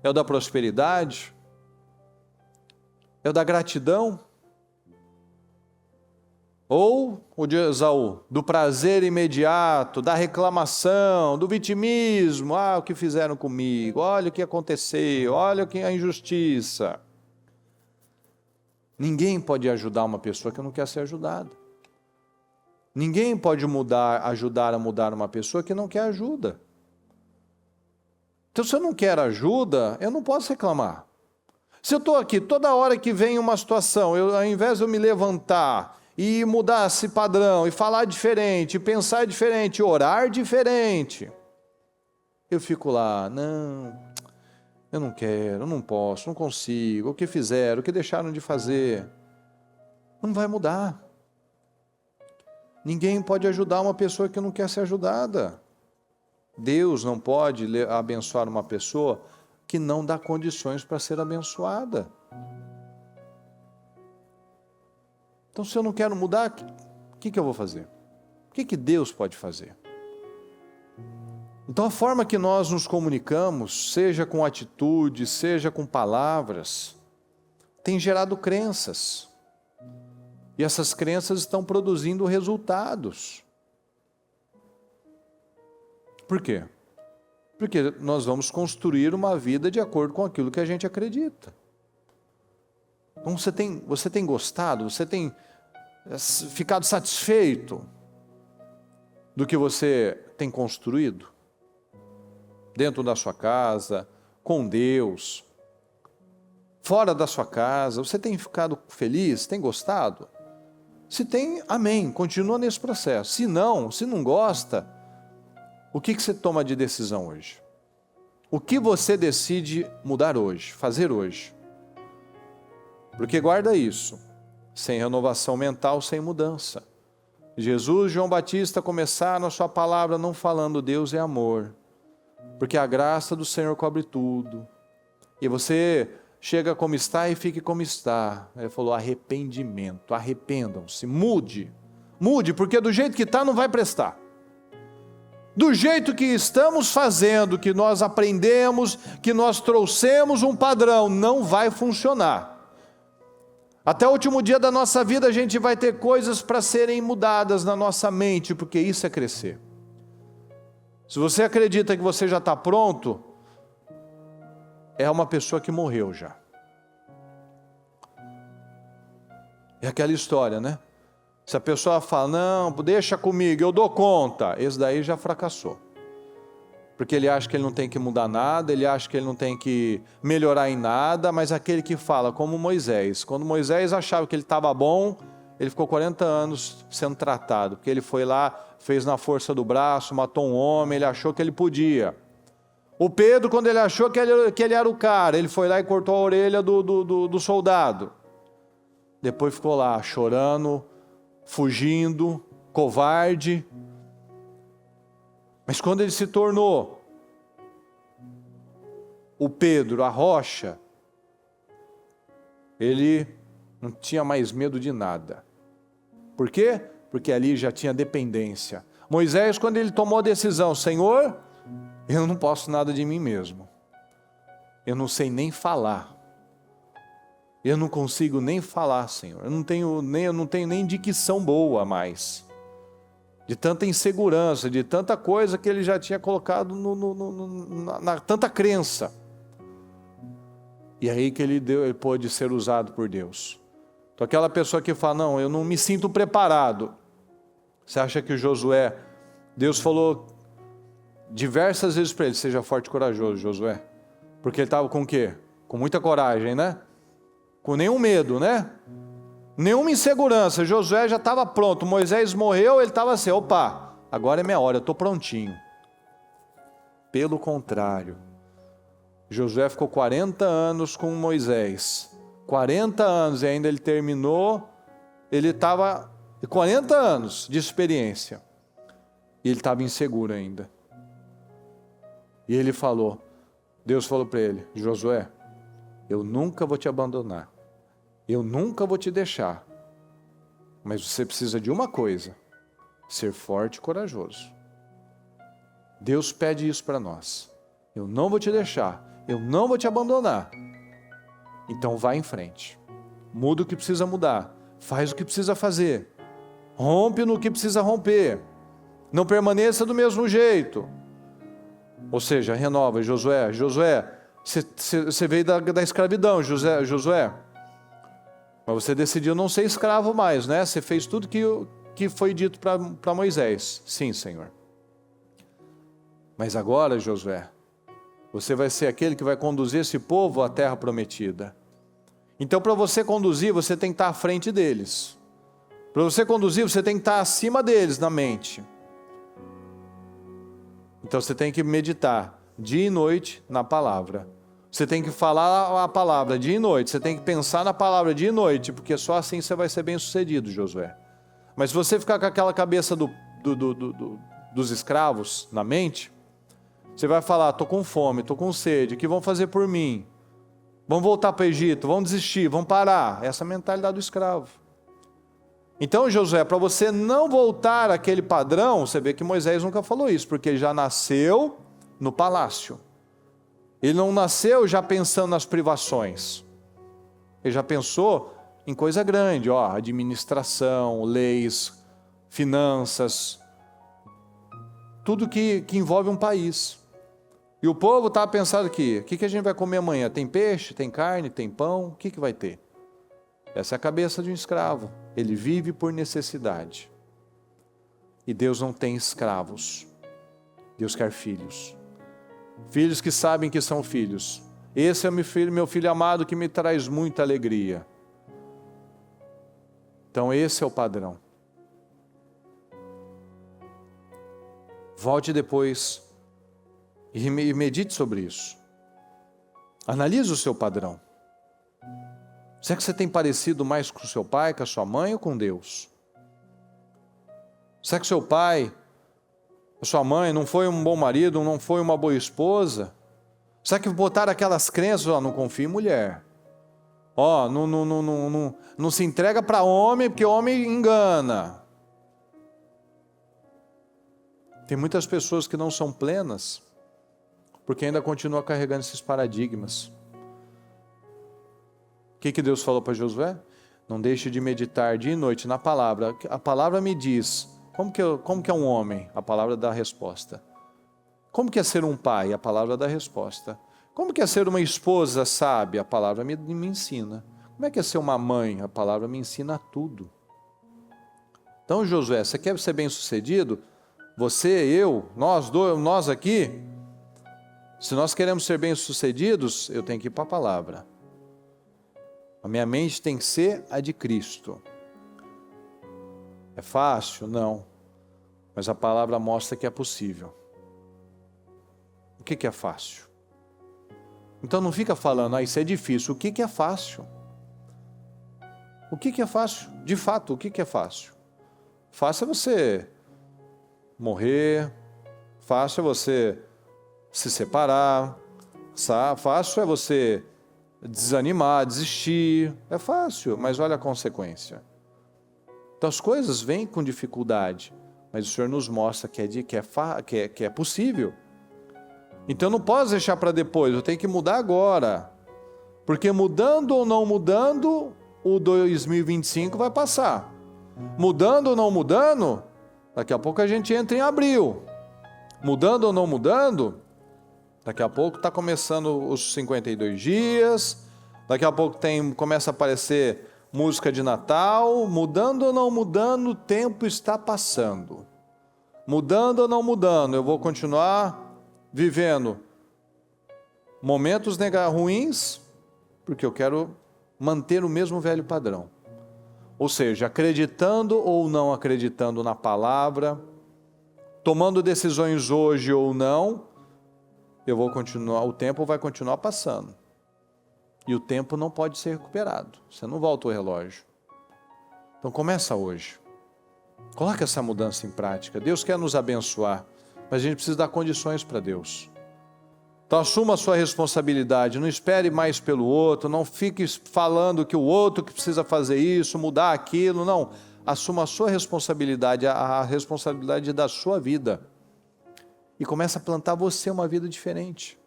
É o da prosperidade? É o da gratidão? Ou o de Esaú, do prazer imediato, da reclamação, do vitimismo, o que fizeram comigo, olha o que aconteceu, olha o que é a injustiça. Ninguém pode ajudar uma pessoa que não quer ser ajudada. Ninguém pode ajudar a mudar uma pessoa que não quer ajuda. Então, se eu não quero ajuda, eu não posso reclamar. Se eu estou aqui, toda hora que vem uma situação, ao invés de eu me levantar e mudar esse padrão, e falar diferente, pensar diferente, orar diferente, eu fico lá, não, eu não quero, eu não posso, não consigo, o que fizeram, o que deixaram de fazer, não vai mudar. Ninguém pode ajudar uma pessoa que não quer ser ajudada. Deus não pode abençoar uma pessoa que não dá condições para ser abençoada. Então, se eu não quero mudar, o que eu vou fazer? O que Deus pode fazer? Então, a forma que nós nos comunicamos, seja com atitude, seja com palavras, tem gerado crenças. E essas crenças estão produzindo resultados. Por quê? Porque nós vamos construir uma vida de acordo com aquilo que a gente acredita. Então você tem gostado, você tem ficado satisfeito do que você tem construído? Dentro da sua casa, com Deus, fora da sua casa, você tem ficado feliz, tem gostado? Se tem, amém, continua nesse processo. Se não gosta, o que você toma de decisão hoje? O que você decide mudar hoje, fazer hoje? Porque guarda isso, sem renovação mental, sem mudança. Jesus e João Batista começaram a sua palavra não falando Deus é amor, porque a graça do Senhor cobre tudo. E você chega como está e fique como está. Ele falou arrependimento, arrependam-se, mude, porque do jeito que está não vai prestar. Do jeito que estamos fazendo, que nós aprendemos, que nós trouxemos um padrão, não vai funcionar. Até o último dia da nossa vida a gente vai ter coisas para serem mudadas na nossa mente, porque isso é crescer. Se você acredita que você já está pronto, é uma pessoa que morreu já. É aquela história, né? Se a pessoa fala, não, deixa comigo, eu dou conta, esse daí já fracassou. Porque ele acha que ele não tem que mudar nada, ele acha que ele não tem que melhorar em nada, mas aquele que fala, como Moisés. Quando Moisés achava que ele estava bom, ele ficou 40 anos sendo tratado, porque ele foi lá, fez na força do braço, matou um homem, ele achou que ele podia. O Pedro, quando ele achou que ele era o cara, ele foi lá e cortou a orelha do soldado. Depois ficou lá, chorando, fugindo, covarde. Mas quando ele se tornou o Pedro, a rocha, ele não tinha mais medo de nada. Por quê? Porque ali já tinha dependência. Moisés, quando ele tomou a decisão, Senhor, eu não posso nada de mim mesmo. Eu não sei nem falar. Eu não consigo nem falar, Senhor. Eu não tenho nem dicção boa mais. De tanta insegurança, de tanta coisa que ele já tinha colocado na tanta crença. E aí que ele pôde ser usado por Deus. Então aquela pessoa que fala, não, eu não me sinto preparado. Você acha que Josué, Deus falou diversas vezes para ele, seja forte e corajoso, Josué. Porque ele estava com o quê? Com muita coragem, né? Com nenhum medo, né? Nenhuma insegurança. Josué já estava pronto. Moisés morreu, ele estava assim, opa, agora é minha hora, eu estou prontinho. Pelo contrário, Josué ficou 40 anos com Moisés. 40 anos e ainda ele terminou, ele estava 40 anos de experiência. E ele estava inseguro ainda. E ele falou, Deus falou para ele, Josué, eu nunca vou te abandonar, eu nunca vou te deixar, mas você precisa de uma coisa, ser forte e corajoso. Deus pede isso para nós, eu não vou te deixar, eu não vou te abandonar, então vai em frente, muda o que precisa mudar, faz o que precisa fazer, rompe no que precisa romper, não permaneça do mesmo jeito. Ou seja, renova, Josué, você veio da escravidão, Josué, mas você decidiu não ser escravo mais, né? Você fez tudo que foi dito para Moisés. Sim, Senhor. Mas agora, Josué, você vai ser aquele que vai conduzir esse povo à terra prometida. Então, para você conduzir, você tem que estar à frente deles. Para você conduzir, você tem que estar acima deles na mente. Então você tem que meditar dia e noite na palavra. Você tem que falar a palavra dia e noite. Você tem que pensar na palavra dia e noite, porque só assim você vai ser bem sucedido, Josué. Mas se você ficar com aquela cabeça dos escravos na mente, você vai falar, estou com fome, estou com sede, o que vão fazer por mim? Vão voltar para o Egito, vão desistir, vão parar. Essa é a mentalidade do escravo. Então, Josué, para você não voltar àquele padrão, você vê que Moisés nunca falou isso, porque ele já nasceu no palácio. Ele não nasceu já pensando nas privações. Ele já pensou em coisa grande, administração, leis, finanças, tudo que envolve um país. E o povo estava pensando aqui, o que a gente vai comer amanhã? Tem peixe, tem carne, tem pão, o que vai ter? Essa é a cabeça de um escravo. Ele vive por necessidade. E Deus não tem escravos. Deus quer filhos. Filhos que sabem que são filhos. Esse é meu filho amado que me traz muita alegria. Então esse é o padrão. Volte depois e medite sobre isso. Analise o seu padrão. Será que você tem parecido mais com seu pai, com a sua mãe ou com Deus? Será que seu pai, a sua mãe não foi um bom marido, não foi uma boa esposa? Será que botaram aquelas crenças, não confia em mulher? Não se entrega para homem, porque homem engana. Tem muitas pessoas que não são plenas, porque ainda continuam carregando esses paradigmas. O que Deus falou para Josué? Não deixe de meditar dia e noite na palavra. A palavra me diz, como que é um homem? A palavra dá a resposta. Como que é ser um pai? A palavra dá a resposta. Como que é ser uma esposa sábia? A palavra me ensina. Como é que é ser uma mãe? A palavra me ensina tudo. Então, Josué, você quer ser bem sucedido? Você, eu, nós aqui, se nós queremos ser bem sucedidos, eu tenho que ir para a palavra. A minha mente tem que ser a de Cristo. É fácil? Não. Mas a palavra mostra que é possível. O que é fácil? Então não fica falando, isso é difícil. O que é fácil? O que é fácil? De fato, o que é fácil? Fácil é você morrer. Fácil é você se separar. Fácil é você desanimar, desistir, é fácil, mas olha a consequência. Então as coisas vêm com dificuldade, mas o Senhor nos mostra que é possível. Então eu não posso deixar para depois, eu tenho que mudar agora, porque mudando ou não mudando, o 2025 vai passar. Mudando ou não mudando, daqui a pouco a gente entra em abril. Mudando ou não mudando, daqui a pouco está começando os 52 dias, daqui a pouco começa a aparecer música de Natal. Mudando ou não mudando, o tempo está passando. Mudando ou não mudando, eu vou continuar vivendo momentos ruins, porque eu quero manter o mesmo velho padrão. Ou seja, acreditando ou não acreditando na palavra, tomando decisões hoje ou não, o tempo vai continuar passando. E o tempo não pode ser recuperado. Você não volta o relógio. Então começa hoje. Coloca essa mudança em prática. Deus quer nos abençoar, mas a gente precisa dar condições para Deus. Então assuma a sua responsabilidade, não espere mais pelo outro, não fique falando que o outro que precisa fazer isso, mudar aquilo, não. Assuma a sua responsabilidade, a responsabilidade da sua vida. E começa a plantar você uma vida diferente.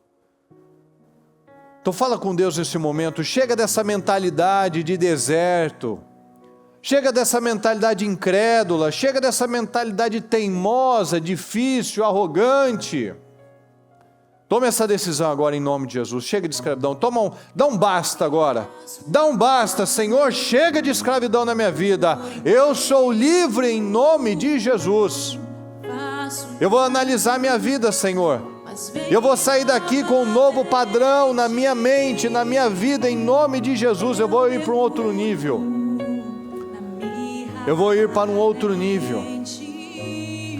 Então fala com Deus nesse momento, chega dessa mentalidade de deserto, chega dessa mentalidade incrédula, chega dessa mentalidade teimosa, difícil, arrogante. Tome essa decisão agora em nome de Jesus, chega de escravidão, dá um basta agora, dá um basta, Senhor, chega de escravidão na minha vida, eu sou livre em nome de Jesus. Eu vou analisar minha vida, Senhor, eu vou sair daqui com um novo padrão na minha mente, na minha vida, em nome de Jesus, eu vou ir para um outro nível, eu vou ir para um outro nível,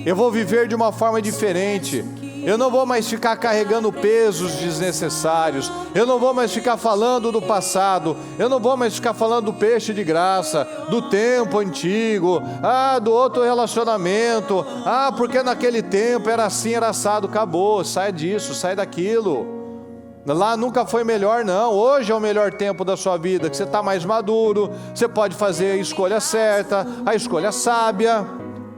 eu vou viver de uma forma diferente. Eu não vou mais ficar carregando pesos desnecessários, eu não vou mais ficar falando do passado, eu não vou mais ficar falando do peixe de graça, do tempo antigo, do outro relacionamento, porque naquele tempo era assim, era assado, acabou, sai disso, sai daquilo, lá nunca foi melhor não, hoje é o melhor tempo da sua vida, que você está mais maduro, você pode fazer a escolha certa, a escolha sábia.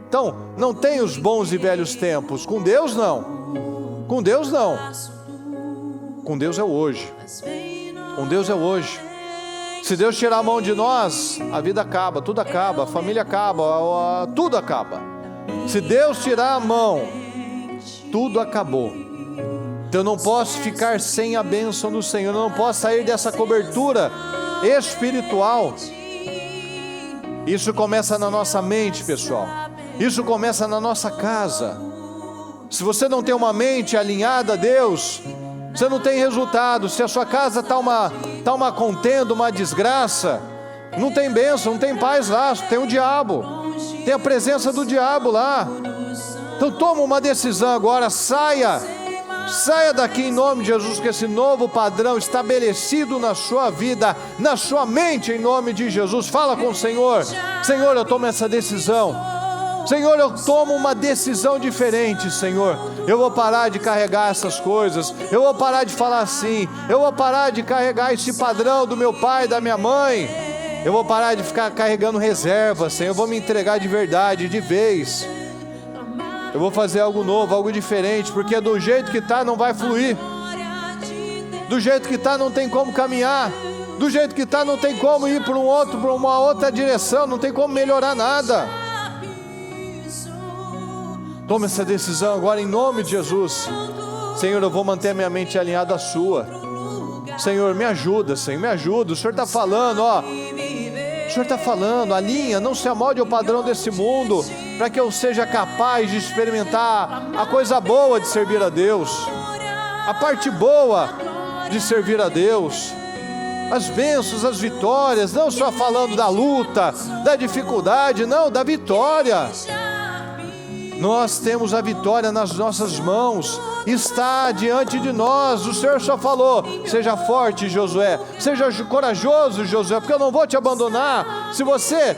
Então, não tem os bons e velhos tempos, com Deus não. Com Deus não. Com Deus é hoje. Com Deus é hoje. Se Deus tirar a mão de nós, a vida acaba, tudo acaba, a família acaba, tudo acaba. Se Deus tirar a mão, tudo acabou. Então eu não posso ficar sem a bênção do Senhor, eu não posso sair dessa cobertura espiritual. Isso começa na nossa mente, pessoal. Isso começa na nossa casa. Se você não tem uma mente alinhada a Deus, você não tem resultado. Se a sua casa está uma contenda, uma desgraça, não tem bênção, não tem paz lá, tem o diabo, tem a presença do diabo lá. Então toma uma decisão agora, saia daqui em nome de Jesus, com esse novo padrão estabelecido na sua vida, na sua mente, em nome de Jesus. Fala com o Senhor. Senhor, eu tomo essa decisão. Senhor, eu tomo uma decisão diferente, Senhor. Eu vou parar de carregar essas coisas, eu vou parar de falar assim, eu vou parar de carregar esse padrão do meu pai, da minha mãe, eu vou parar de ficar carregando reserva, Senhor. Eu vou me entregar de verdade, de vez. Eu vou fazer algo novo, algo diferente, porque do jeito que está não vai fluir, do jeito que está não tem como caminhar, do jeito que está não tem como ir para uma outra direção, não tem como melhorar nada. Tome essa decisão agora em nome de Jesus. Senhor, eu vou manter a minha mente alinhada à sua. Senhor, me ajuda, Senhor, me ajuda. O Senhor está falando, o Senhor está falando, alinha, não se amolde ao padrão desse mundo, para que eu seja capaz de experimentar a coisa boa de servir a Deus, a parte boa de servir a Deus, as bênçãos, as vitórias, não só falando da luta, da dificuldade, não, da vitória. Nós temos a vitória nas nossas mãos, está diante de nós. O Senhor só falou, seja forte, Josué, seja corajoso, Josué, porque eu não vou te abandonar. Se você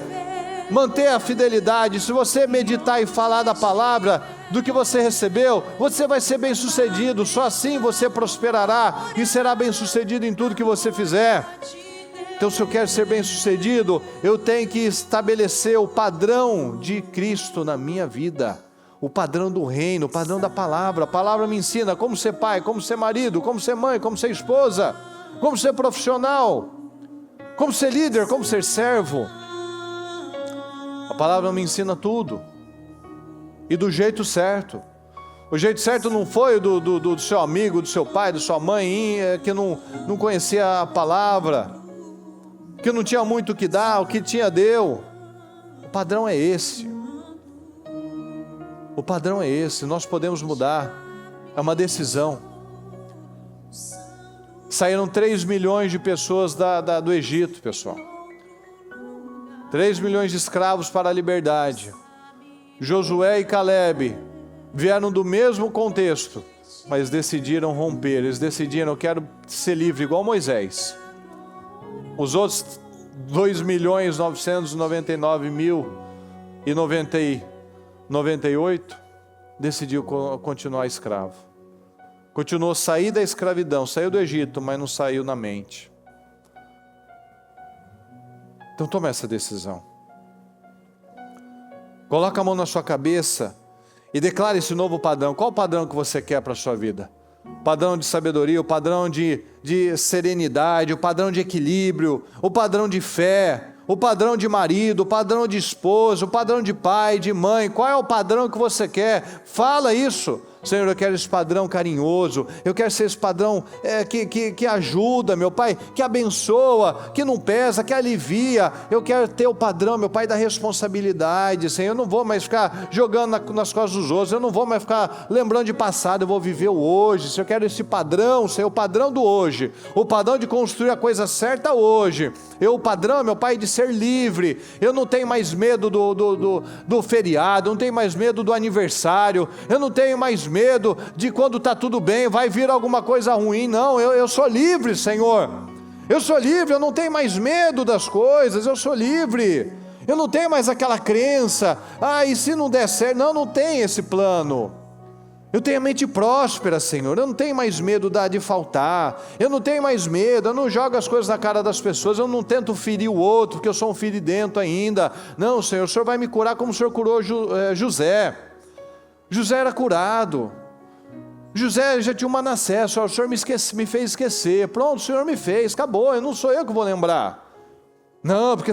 manter a fidelidade, se você meditar e falar da palavra, do que você recebeu, você vai ser bem sucedido. Só assim você prosperará e será bem sucedido em tudo que você fizer. Então, se eu quero ser bem sucedido, eu tenho que estabelecer o padrão de Cristo na minha vida, o padrão do reino, o padrão da palavra. A palavra me ensina como ser pai, como ser marido, como ser mãe, como ser esposa, como ser profissional, como ser líder, como ser servo. A palavra me ensina tudo, e do jeito certo. O jeito certo não foi do seu amigo, do seu pai, da sua mãe, que não conhecia a palavra, que não tinha muito o que dar, o que tinha deu. O padrão é esse. O padrão é esse, nós podemos mudar, é uma decisão. Saíram 3 milhões de pessoas do Egito, pessoal. 3 milhões de escravos para a liberdade. Josué e Calebe vieram do mesmo contexto, mas decidiram romper, eles decidiram, eu quero ser livre igual Moisés. Os outros 2.999.098 decidiu continuar escravo. Continuou a sair da escravidão, saiu do Egito, mas não saiu na mente. Então tome essa decisão. Coloca a mão na sua cabeça e declare esse novo padrão. Qual o padrão que você quer para a sua vida? O padrão de sabedoria, o padrão de serenidade, o padrão de equilíbrio, o padrão de fé, o padrão de marido, o padrão de esposo, o padrão de pai, de mãe. Qual é o padrão que você quer? Fala isso. Senhor, eu quero esse padrão carinhoso, eu quero ser esse padrão que ajuda, meu Pai, que abençoa, que não pesa, que alivia. Eu quero ter o padrão, meu Pai, da responsabilidade. Senhor, eu não vou mais ficar jogando nas costas dos outros, eu não vou mais ficar lembrando de passado, eu vou viver o hoje. Senhor, eu quero esse padrão, Senhor, o padrão do hoje, o padrão de construir a coisa certa hoje. O padrão, meu Pai, de ser livre. Eu não tenho mais medo do feriado, não tenho mais medo do aniversário, eu não tenho mais medo de quando está tudo bem, vai vir alguma coisa ruim. Não, eu sou livre, Senhor. Eu sou livre, eu não tenho mais medo das coisas, eu sou livre. Eu não tenho mais aquela crença, e se não der certo? Não tem esse plano. Eu tenho a mente próspera, Senhor. Eu não tenho mais medo de faltar. Eu não tenho mais medo, eu não jogo as coisas na cara das pessoas, eu não tento ferir o outro, porque eu sou um feridento ainda. Não, Senhor, o Senhor vai me curar como o Senhor curou José. José era curado. José já tinha uma Manassés. O Senhor me fez esquecer. Pronto, o Senhor me fez, acabou. Não sou eu que vou lembrar. Não, porque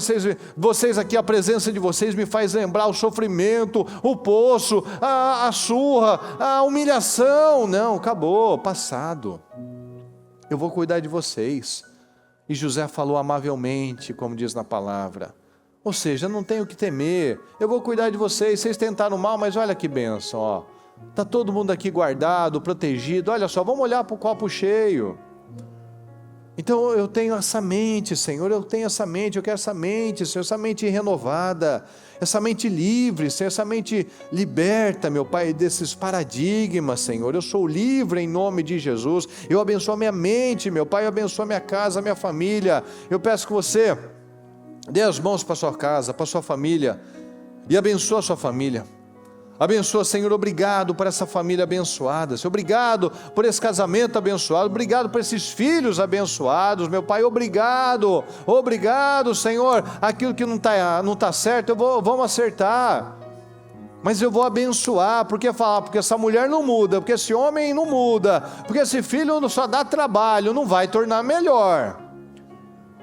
vocês aqui, a presença de vocês me faz lembrar o sofrimento, o poço, a surra, a humilhação. Não, acabou, passado. Eu vou cuidar de vocês. E José falou amavelmente, como diz na palavra. Ou seja, não tenho o que temer, eu vou cuidar de vocês. Vocês tentaram mal, mas olha que bênção, ó. Está todo mundo aqui guardado, protegido. Olha só, vamos olhar para o copo cheio. Então eu tenho essa mente, Senhor, eu tenho essa mente, eu quero essa mente, Senhor, essa mente renovada, essa mente livre, Senhor, essa mente liberta, meu Pai, desses paradigmas, Senhor. Eu sou livre em nome de Jesus. Eu abençoo a minha mente, meu Pai, eu abençoo a minha casa, a minha família. Eu peço que você dê as mãos para a sua casa, para a sua família, e abençoa a sua família. Abençoa, Senhor, obrigado por essa família abençoada, Senhor, obrigado por esse casamento abençoado, obrigado por esses filhos abençoados, meu Pai, obrigado, Senhor. Aquilo que não tá certo, vamos acertar, mas eu vou abençoar. Porque essa mulher não muda, porque esse homem não muda, porque esse filho só dá trabalho, não vai tornar melhor.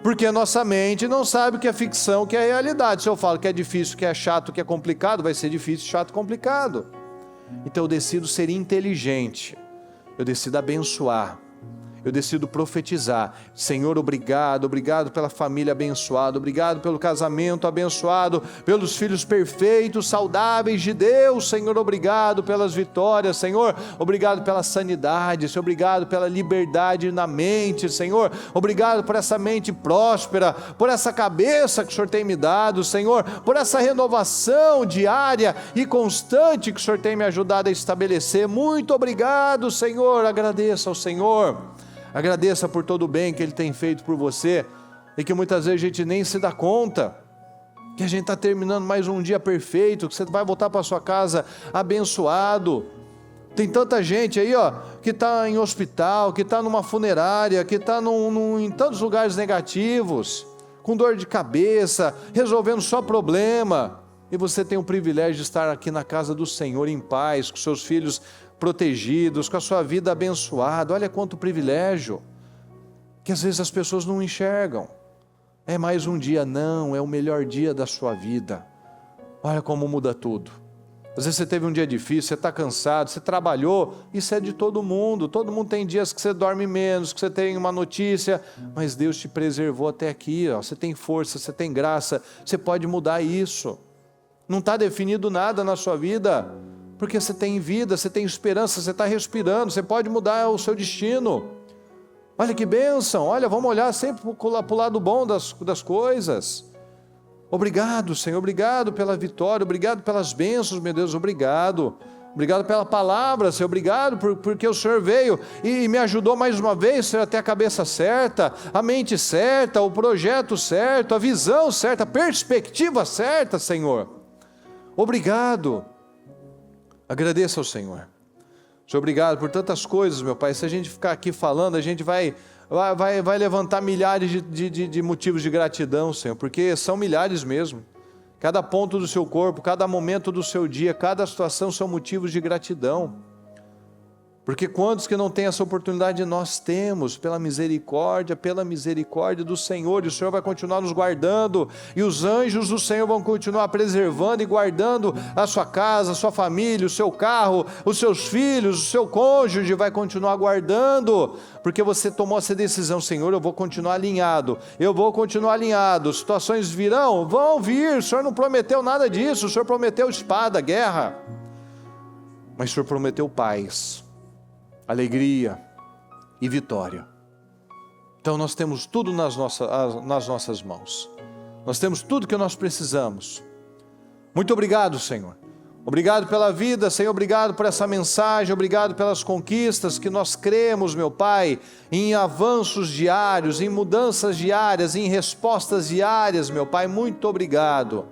Porque a nossa mente não sabe o que é ficção, o que é realidade. Se eu falo que é difícil, que é chato, que é complicado, vai ser difícil, chato, complicado. Então eu decido ser inteligente, eu decido abençoar, eu decido profetizar. Senhor, obrigado pela família abençoada, obrigado pelo casamento abençoado, pelos filhos perfeitos, saudáveis de Deus. Senhor, obrigado pelas vitórias, Senhor, obrigado pela sanidade, Senhor, obrigado pela liberdade na mente, Senhor, obrigado por essa mente próspera, por essa cabeça que o Senhor tem me dado, Senhor, por essa renovação diária e constante que o Senhor tem me ajudado a estabelecer. Muito obrigado, Senhor. Agradeça ao Senhor. Agradeça por todo o bem que Ele tem feito por você, e que muitas vezes a gente nem se dá conta, que a gente está terminando mais um dia perfeito, que você vai voltar para sua casa abençoado. Tem tanta gente aí, que está em hospital, que está numa funerária, que está em tantos lugares negativos, com dor de cabeça, resolvendo só problema, e você tem o privilégio de estar aqui na casa do Senhor em paz, com seus filhos protegidos, com a sua vida abençoada. Olha quanto privilégio, que às vezes as pessoas não enxergam. É mais um dia, não, é o melhor dia da sua vida. Olha como muda tudo. Às vezes você teve um dia difícil, você está cansado, você trabalhou, isso é de todo mundo tem dias que você dorme menos, que você tem uma notícia, mas Deus te preservou até aqui, você tem força, você tem graça, você pode mudar isso. Não está definido nada na sua vida, porque você tem vida, você tem esperança, você está respirando, você pode mudar o seu destino. Olha que bênção, olha, vamos olhar sempre para o lado bom das coisas. Obrigado, Senhor, obrigado pela vitória, obrigado pelas bênçãos, meu Deus, obrigado pela palavra, Senhor, obrigado porque o Senhor veio e me ajudou mais uma vez, Senhor, a ter a cabeça certa, a mente certa, o projeto certo, a visão certa, a perspectiva certa, Senhor. Obrigado. Agradeça ao Senhor. Senhor, obrigado por tantas coisas, meu Pai. Se a gente ficar aqui falando, a gente vai levantar milhares de motivos de gratidão, Senhor, porque são milhares mesmo. Cada ponto do seu corpo, cada momento do seu dia, cada situação são motivos de gratidão. Porque quantos que não têm essa oportunidade nós temos, pela misericórdia do Senhor, e o Senhor vai continuar nos guardando, e os anjos do Senhor vão continuar preservando e guardando a sua casa, a sua família, o seu carro, os seus filhos, o seu cônjuge vai continuar guardando, porque você tomou essa decisão: Senhor, eu vou continuar alinhado, situações vão vir, o Senhor não prometeu nada disso, o Senhor prometeu espada, guerra, mas o Senhor prometeu paz, alegria e vitória. Então nós temos tudo nas nossas mãos, nós temos tudo que nós precisamos. Muito obrigado, Senhor. Obrigado pela vida, Senhor, obrigado por essa mensagem, obrigado pelas conquistas que nós cremos, meu Pai, em avanços diários, em mudanças diárias, em respostas diárias, meu Pai, muito obrigado.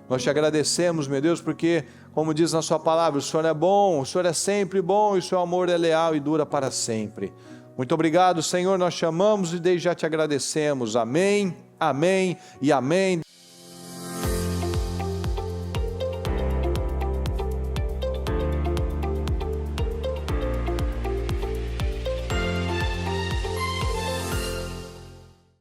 Nós te agradecemos, meu Deus, porque, como diz na sua palavra, o Senhor é bom, o Senhor é sempre bom, e o seu amor é leal e dura para sempre. Muito obrigado, Senhor, nós te amamos e desde já te agradecemos. Amém, amém e amém.